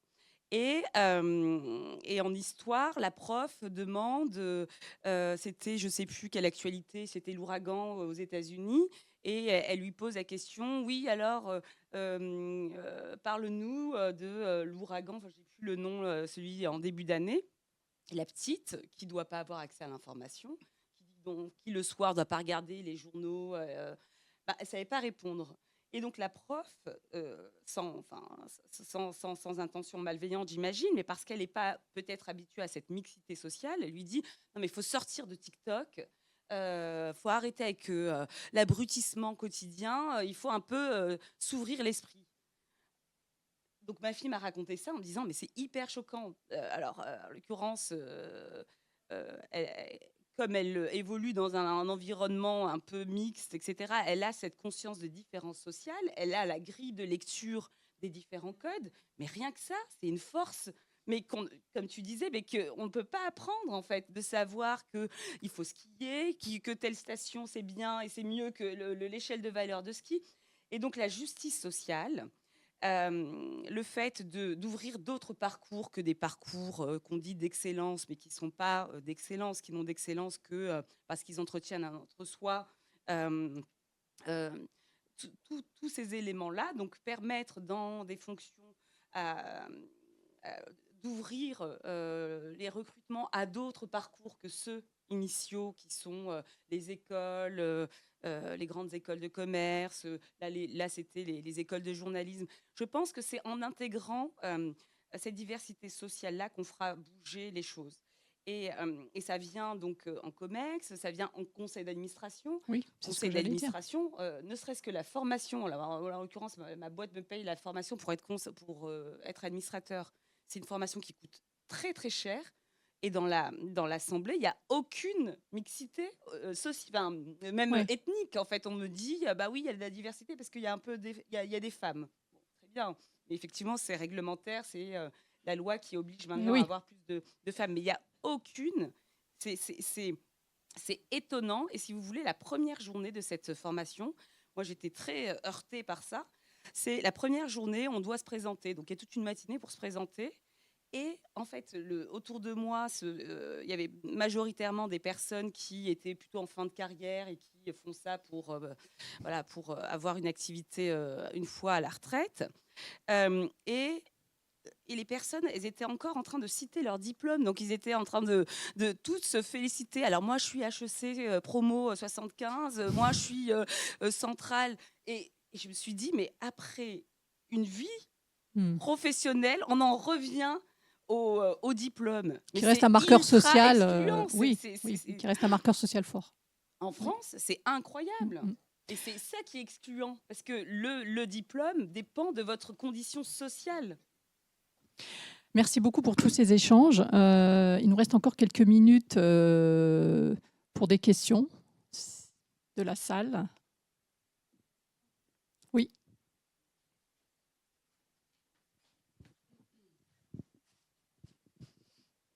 C: Et en histoire, la prof demande, c'était, je sais plus quelle actualité, c'était l'ouragan aux États-Unis, et elle lui pose la question, oui, alors, parle-nous de l'ouragan, enfin, j'ai plus le nom, celui en début d'année. Et la petite, qui doit pas avoir accès à l'information, qui le soir doit pas regarder les journaux, bah, elle savait pas répondre. Et donc la prof, enfin, sans intention malveillante, j'imagine, mais parce qu'elle n'est pas peut-être habituée à cette mixité sociale, elle lui dit: «Non, mais il faut sortir de TikTok, faut arrêter avec l'abrutissement quotidien, il faut un peu s'ouvrir l'esprit». Donc ma fille m'a raconté ça en me disant: «Mais c'est hyper choquant». Alors, en l'occurrence, comme elle évolue dans un environnement un peu mixte, et cetera, elle a cette conscience de différence sociale, elle a la grille de lecture des différents codes, mais rien que ça, c'est une force. Mais comme tu disais, mais qu'on ne peut pas apprendre, en fait, de savoir qu'il faut skier, que telle station c'est bien et c'est mieux que l'échelle de valeur de ski. Et donc la justice sociale, le fait d'ouvrir d'autres parcours que des parcours qu'on dit d'excellence, mais qui ne sont pas d'excellence, qui n'ont d'excellence que parce qu'ils entretiennent un entre-soi. euh, euh, Tous ces éléments-là, donc permettre dans des fonctions d'ouvrir les recrutements à d'autres parcours que ceux initiaux qui sont les écoles, les grandes écoles de commerce, là c'était les écoles de journalisme. Je pense que c'est en intégrant cette diversité sociale-là qu'on fera bouger les choses. Et ça vient donc en COMEX, ça vient en conseil d'administration.
A: Oui, c'est ce que
C: Conseil
A: j'allais dire.
C: d'administration, ne serait-ce que la formation. Alors, en l'occurrence, ma boîte me paye la formation pour être administrateur. c'est une formation qui coûte très, très cher. Et dans l'assemblée, il n'y a aucune mixité même
A: Ouais.
C: ethnique. En fait, on me dit, bah oui, il y a de la diversité parce qu'il y a il y a des femmes. Bon, très bien. Mais effectivement, c'est réglementaire, c'est la loi qui oblige maintenant à
A: Oui.
C: avoir plus de femmes. Mais il n'y a aucune. C'est étonnant. Et si vous voulez, la première journée de cette formation, moi, j'étais très heurtée par ça. C'est la première journée, on doit se présenter. Donc, il y a toute une matinée pour se présenter. Et en fait, autour de moi, il y avait majoritairement des personnes qui étaient plutôt en fin de carrière et qui font ça pour avoir une activité une fois à la retraite. Et les personnes, elles étaient encore en train de citer leur diplôme. Donc, ils étaient en train de toutes se féliciter. Alors, moi, je suis HEC promo 75. Moi, je suis centrale. Et je me suis dit, mais après une vie professionnelle, on en revient au diplôme. Mais
A: Qui reste un marqueur
C: ultra
A: social,
C: excluant.
A: oui, qui reste un marqueur social fort.
C: En France, c'est incroyable. Et c'est ça qui est excluant, parce que le diplôme dépend de votre condition sociale.
A: Merci beaucoup pour tous ces échanges. Il nous reste encore quelques minutes pour des questions de la salle. Oui.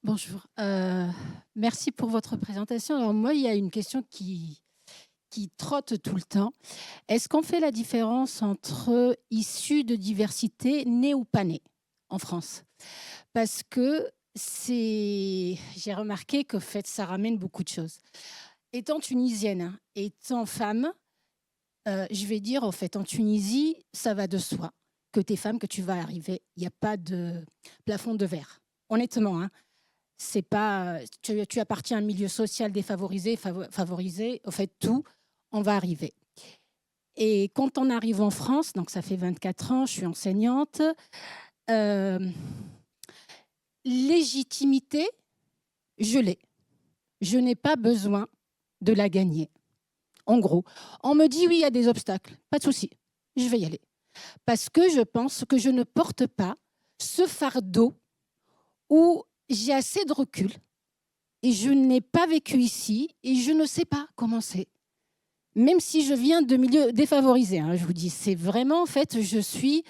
E: Bonjour. Merci pour votre présentation. Alors moi, il y a une question qui trotte tout le temps. Est-ce qu'on fait la différence entre issus de diversité, nés ou pas nés en France? Parce que j'ai remarqué qu'en fait, ça ramène beaucoup de choses. Étant tunisienne, étant femme, je vais dire, en fait, en Tunisie, ça va de soi que t'es femme, que tu vas arriver. Il n'y a pas de plafond de verre. Honnêtement, hein. C'est pas, tu appartiens à un milieu social défavorisé, favorisé, au fait, tout, on va arriver. Et quand on arrive en France, donc ça fait 24 ans, je suis enseignante, légitimité, je l'ai. Je n'ai pas besoin de la gagner. En gros, on me dit oui, il y a des obstacles, pas de souci, je vais y aller. Parce que je pense que je ne porte pas ce fardeau où j'ai assez de recul et je n'ai pas vécu ici et je ne sais pas comment c'est. Même si je viens de milieux défavorisés, hein, je vous dis, c'est vraiment, en fait, je suis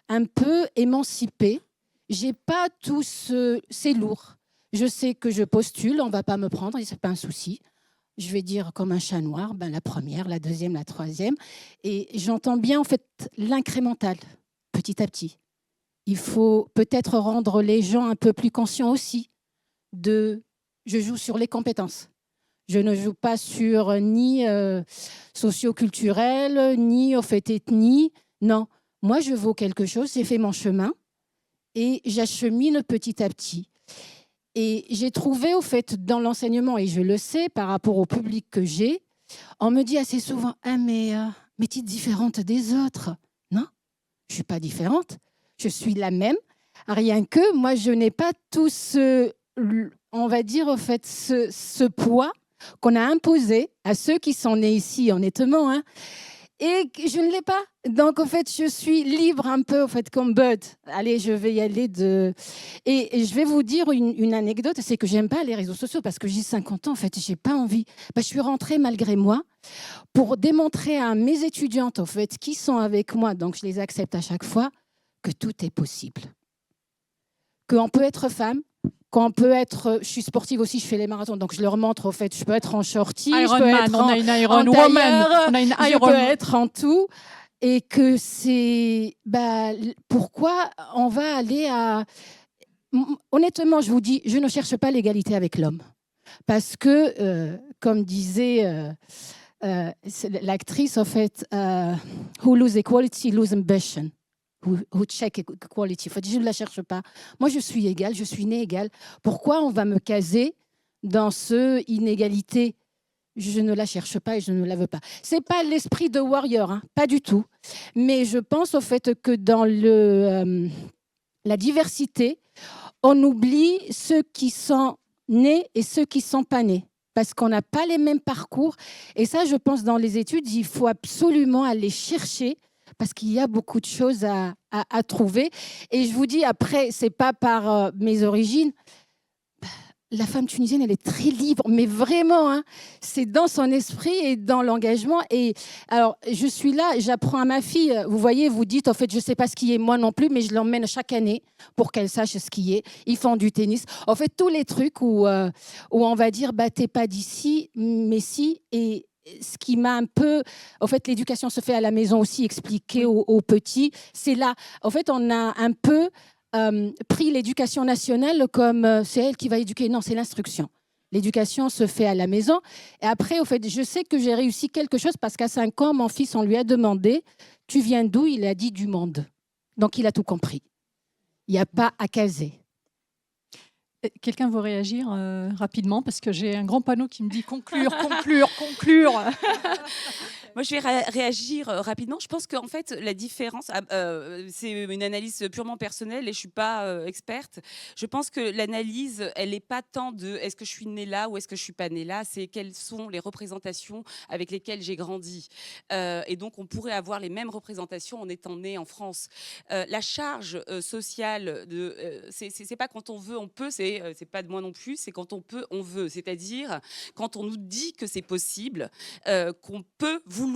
E: un peu émancipée. J'ai pas tout c'est lourd. Je sais que je postule, on ne va pas me prendre et ce n'est pas un souci. Je vais dire comme un chat noir, ben, la première, la deuxième, la troisième. Et j'entends bien, en fait, l'incrémental, petit à petit. Il faut peut-être rendre les gens un peu plus conscients aussi de « je joue sur les compétences ». Je ne joue pas sur ni socio-culturel, ni au fait ethnie. Non, moi je vaux quelque chose, j'ai fait mon chemin et j'achemine petit à petit. Et j'ai trouvé au fait dans l'enseignement, et je le sais par rapport au public que j'ai, on me dit assez souvent « Ah mais tu es différente des autres ». Non, je ne suis pas différente. Je suis la même, rien que moi, je n'ai pas tout on va dire, en fait, ce poids qu'on a imposé à ceux qui sont nés ici, honnêtement, hein, et je ne l'ai pas. Donc, en fait, je suis libre un peu, en fait, comme Bud. Allez, je vais y aller Et je vais vous dire une anecdote, c'est que j'aime pas les réseaux sociaux parce que j'ai 50 ans, en fait, j'ai pas envie. Je suis rentrée malgré moi pour démontrer à mes étudiantes, en fait, qui sont avec moi, donc je les accepte à chaque fois, que tout est possible. Qu'on peut être femme, qu'on peut être... Je suis sportive aussi, je fais les marathons, donc je leur montre, en fait, je peux être en shorty, je peux être
A: on a une Iron Woman, on a une
E: je
A: Iron
E: peux être en tout. Et que c'est... pourquoi on va aller à... Honnêtement, je vous dis, je ne cherche pas l'égalité avec l'homme. Parce que, comme disait... l'actrice, en fait, who lose equality, lose ambition. Who check equality. En fait, je ne la cherche pas. Moi, je suis égale, je suis née égale. Pourquoi on va me caser dans ce inégalité? Je ne la cherche pas et je ne la veux pas. Ce n'est pas l'esprit de warrior, hein, pas du tout. Mais je pense au fait que dans la diversité, on oublie ceux qui sont nés et ceux qui ne sont pas nés. Parce qu'on n'a pas les mêmes parcours. Et ça, je pense, dans les études, il faut absolument aller chercher parce qu'il y a beaucoup de choses à trouver. Et je vous dis, après, c'est pas par mes origines. La femme tunisienne, elle est très libre, mais vraiment, hein, c'est dans son esprit et dans l'engagement. Et alors, je suis là, j'apprends à ma fille. Vous voyez, vous dites, en fait, je ne sais pas skier, moi non plus, mais je l'emmène chaque année pour qu'elle sache skier. Ils font du tennis. En fait, tous les trucs où on va dire, bah, t'es pas d'ici, mais si. Et ce qui m'a un peu... En fait, l'éducation se fait à la maison aussi, expliquer aux petits. C'est là. En fait, on a un peu... pris l'éducation nationale comme c'est elle qui va éduquer. Non, c'est l'instruction. L'éducation se fait à la maison. Et après, au fait, je sais que j'ai réussi quelque chose parce qu'à 5 ans, mon fils, on lui a demandé « Tu viens d'où ?» Il a dit « Du monde ». Donc, il a tout compris. Il n'y a pas à caser.
A: Quelqu'un veut réagir rapidement parce que j'ai un grand panneau qui me dit conclure, conclure, conclure.
C: Moi, je vais réagir rapidement. Je pense qu'en fait, la différence, c'est une analyse purement personnelle et je ne suis pas experte. Je pense que l'analyse, elle n'est pas tant de est-ce que je suis née là ou est-ce que je ne suis pas née là, c'est quelles sont les représentations avec lesquelles j'ai grandi. Et donc, on pourrait avoir les mêmes représentations en étant né en France. La charge sociale, c'est pas quand on veut, on peut, c'est pas de moi non plus, c'est quand on peut, on veut. C'est-à-dire quand on nous dit que c'est possible, qu'on peut vouloir,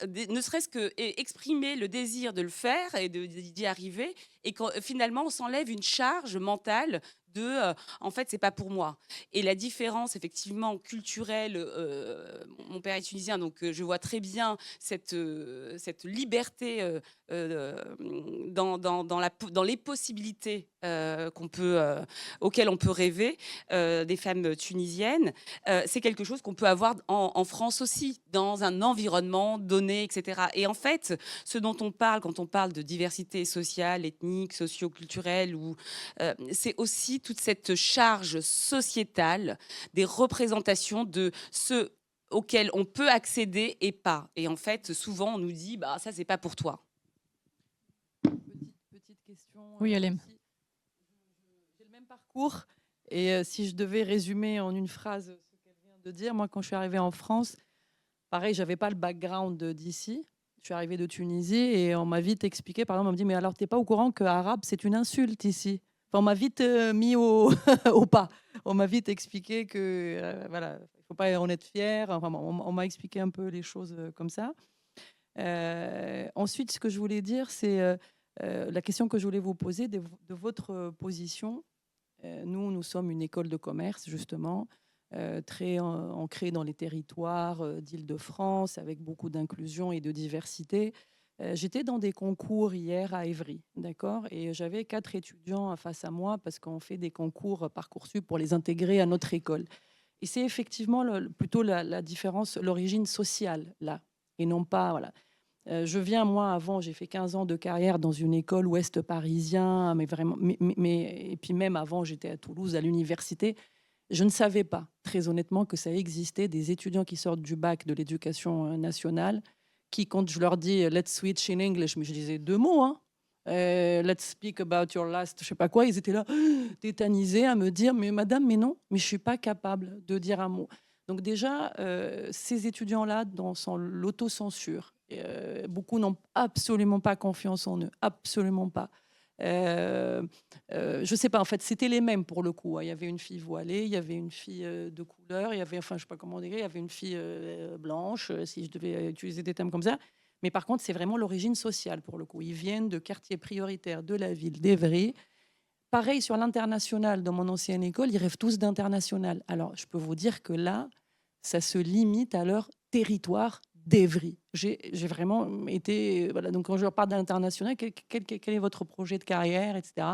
C: ne serait-ce que exprimer le désir de le faire et d'y arriver, et quand finalement on s'enlève une charge mentale de en fait c'est pas pour moi. Et la différence effectivement culturelle, mon père est tunisien donc je vois très bien cette liberté dans les possibilités auxquelles on peut rêver des femmes tunisiennes. C'est quelque chose qu'on peut avoir en France aussi, dans un environnement donné, etc. Et en fait, ce dont on parle quand on parle de diversité sociale, ethnique, socio-culturelle, c'est aussi toute cette charge sociétale des représentations de ceux auxquels on peut accéder et pas. Et en fait, souvent, on nous dit bah, « ça, c'est pas pour toi ».
F: Petite question.
A: Oui, Alem.
F: J'ai le même parcours. Et si je devais résumer en une phrase ce qu'elle vient de dire, moi, quand je suis arrivée en France, pareil, je n'avais pas le background d'ici. Je suis arrivée de Tunisie et on m'a vite expliqué, par exemple, on m'a dit, mais alors, tu n'es pas au courant que arabe, c'est une insulte ici. Enfin, on m'a vite mis au, au pas. On m'a vite expliqué que, voilà, il ne faut pas en être fier. Enfin, on m'a expliqué un peu les choses comme ça. Ensuite, ce que je voulais dire, c'est la question que je voulais vous poser de votre position. Nous sommes une école de commerce, justement, très ancrée dans les territoires d'Île-de-France, avec beaucoup d'inclusion et de diversité. J'étais dans des concours hier à Évry, d'accord, et j'avais 4 étudiants face à moi parce qu'on fait des concours Parcoursup pour les intégrer à notre école. Et c'est effectivement plutôt la différence, l'origine sociale, là, et non pas, voilà. Je viens, moi, avant, j'ai fait 15 ans de carrière dans une école ouest parisien, mais vraiment, et puis même avant, j'étais à Toulouse, à l'université. Je ne savais pas, très honnêtement, que ça existait des étudiants qui sortent du bac de l'éducation nationale, qui, quand je leur dis « let's switch in English », mais je disais 2 mots, hein, let's speak about your last, je sais pas quoi, ils étaient là, tétanisés à me dire « mais madame, mais non, mais je suis pas capable de dire un mot ». Donc déjà, ces étudiants-là, dans l'autocensure, beaucoup n'ont absolument pas confiance en eux, absolument pas. Je sais pas, en fait, c'était les mêmes pour le coup. Il y avait une fille voilée, il y avait une fille de couleur, il y avait, enfin, je sais pas comment dire, il y avait une fille blanche, si je devais utiliser des termes comme ça. Mais par contre, c'est vraiment l'origine sociale pour le coup. Ils viennent de quartiers prioritaires de la ville d'Évry. Pareil sur l'international, dans mon ancienne école, ils rêvent tous d'international. Alors, je peux vous dire que là, ça se limite à leur territoire d'Évry. J'ai vraiment été... Voilà, donc, quand je leur parle d'international, quel est votre projet de carrière, etc.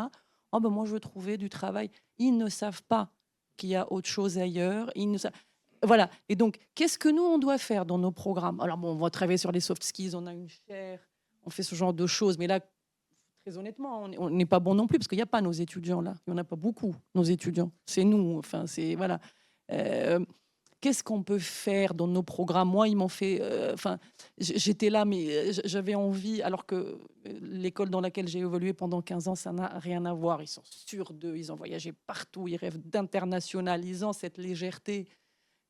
F: Oh, ben moi, je veux trouver du travail. Ils ne savent pas qu'il y a autre chose ailleurs. Ils ne savent... Voilà. Et donc, qu'est-ce que nous, on doit faire dans nos programmes? Alors, bon, on va travailler sur les soft skills, on a une chaire, on fait ce genre de choses. Mais là, très honnêtement, on n'est pas bon non plus, parce qu'il n'y a pas nos étudiants là. Il n'y en a pas beaucoup, nos étudiants. C'est nous. Enfin, c'est... Voilà. Qu'est-ce qu'on peut faire dans nos programmes? Moi, ils m'ont fait... Enfin, j'étais là, mais j'avais envie, alors que l'école dans laquelle j'ai évolué pendant 15 ans, ça n'a rien à voir. Ils sont sûrs d'eux, ils ont voyagé partout, ils rêvent d'international, ils ont cette légèreté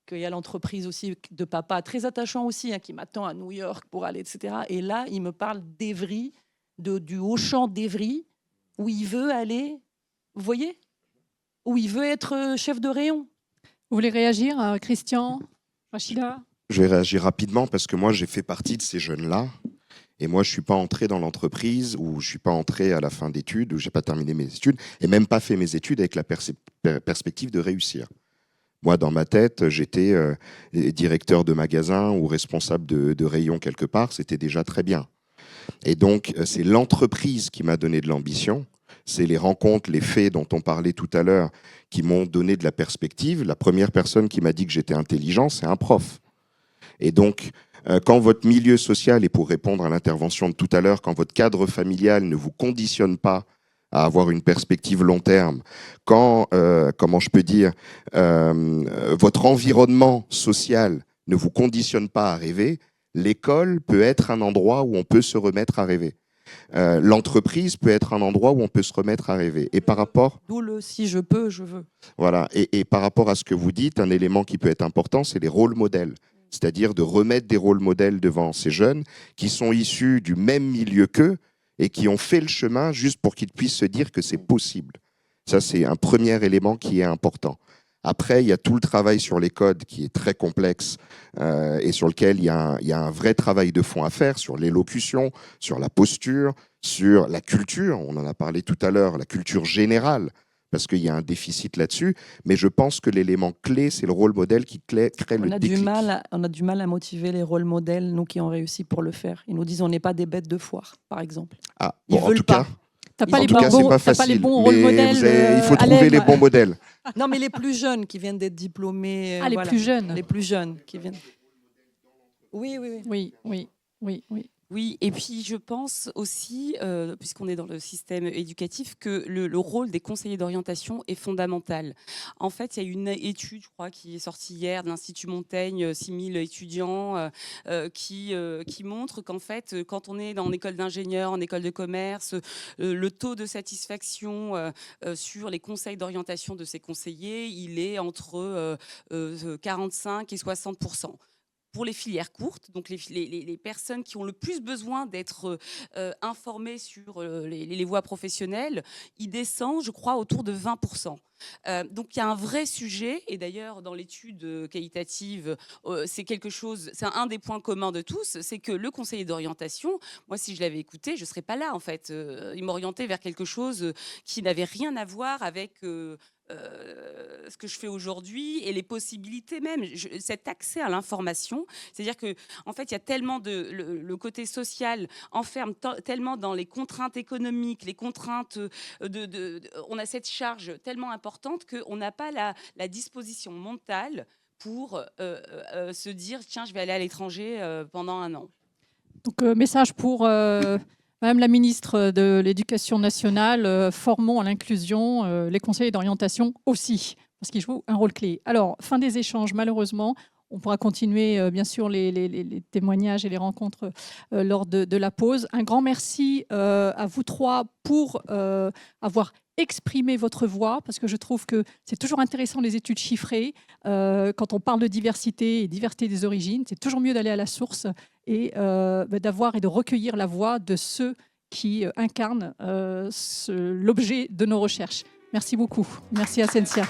F: qu'il y a l'entreprise aussi de papa, très attachant aussi, qui m'attend à New York pour aller, etc. Et là, il me parle d'Evry, du Auchan d'Evry, où il veut aller, vous voyez, où il veut être chef de rayon.
A: Vous voulez réagir, Christian, Rachida?
B: Je vais réagir rapidement parce que moi, j'ai fait partie de ces jeunes-là. Et moi, je ne suis pas entré dans l'entreprise ou je ne suis pas entré à la fin d'études ou je n'ai pas terminé mes études et même pas fait mes études avec la perspective de réussir. Moi, dans ma tête, j'étais directeur de magasin ou responsable de rayon quelque part. C'était déjà très bien. Et donc, c'est l'entreprise qui m'a donné de l'ambition. C'est les rencontres, les faits dont on parlait tout à l'heure qui m'ont donné de la perspective. La première personne qui m'a dit que j'étais intelligent, c'est un prof. Et donc, quand votre milieu social, et pour répondre à l'intervention de tout à l'heure, quand votre cadre familial ne vous conditionne pas à avoir une perspective long terme, quand, comment je peux dire, votre environnement social ne vous conditionne pas à rêver, l'école peut être un endroit où on peut se remettre à rêver. L'entreprise peut être un endroit où on peut se remettre à rêver. Et par rapport...
F: D'où le « si je peux, je veux ».
B: Voilà. Et par rapport à ce que vous dites, un élément qui peut être important, c'est les rôles modèles. C'est-à-dire de remettre des rôles modèles devant ces jeunes qui sont issus du même milieu qu'eux et qui ont fait le chemin juste pour qu'ils puissent se dire que c'est possible. Ça, c'est un premier élément qui est important. Après, il y a tout le travail sur les codes qui est très complexe et sur lequel il y a un vrai travail de fond à faire, sur l'élocution, sur la posture, sur la culture. On en a parlé tout à l'heure, la culture générale, parce qu'il y a un déficit là-dessus. Mais je pense que l'élément clé, c'est le rôle modèle qui crée le déclic.
F: On a du mal à motiver les rôles modèles, nous qui ont réussi pour le faire. Ils nous disent on n'est pas des bêtes de foire, par exemple.
B: Ah, bon, en tout cas,
A: t'as pas
B: c'est
A: les bons rôles modèles.
B: Il faut trouver les bons modèles.
F: Non, mais les plus jeunes qui viennent d'être diplômés.
A: Les plus jeunes.
F: Les plus jeunes qui viennent. Oui.
C: Oui, et puis je pense aussi, puisqu'on est dans le système éducatif, que le rôle des conseillers d'orientation est fondamental. En fait, il y a une étude, je crois, qui est sortie hier de l'Institut Montaigne, 6000 étudiants, qui montre qu'en fait, quand on est en école d'ingénieur, en école de commerce, le taux de satisfaction sur les conseils d'orientation de ces conseillers, il est entre 45 et 60%. Pour les filières courtes, donc les personnes qui ont le plus besoin d'être informées sur les voies professionnelles, il descend, je crois, autour de 20%. Donc il y a un vrai sujet, et d'ailleurs dans l'étude qualitative, c'est un des points communs de tous, c'est que le conseiller d'orientation, moi si je l'avais écouté, je ne serais pas là en fait. Il m'orientait vers quelque chose qui n'avait rien à voir avec... ce que je fais aujourd'hui et les possibilités même, cet accès à l'information, c'est-à-dire que en fait il y a tellement le côté social enferme tellement dans les contraintes économiques, les contraintes on a cette charge tellement importante qu'on n'a pas la disposition mentale pour se dire tiens je vais aller à l'étranger pendant un an.
A: Donc message pour Madame la ministre de l'Éducation nationale, formons à l'inclusion les conseillers d'orientation aussi, parce qu'ils jouent un rôle clé. Alors, fin des échanges, malheureusement, on pourra continuer bien sûr les témoignages et les rencontres lors de la pause. Un grand merci à vous trois pour avoir exprimé votre voix, parce que je trouve que c'est toujours intéressant les études chiffrées. Quand on parle de diversité et diversité des origines, c'est toujours mieux d'aller à la source et d'avoir et de recueillir la voix de ceux qui incarnent l'objet de nos recherches. Merci beaucoup. Merci Asensia.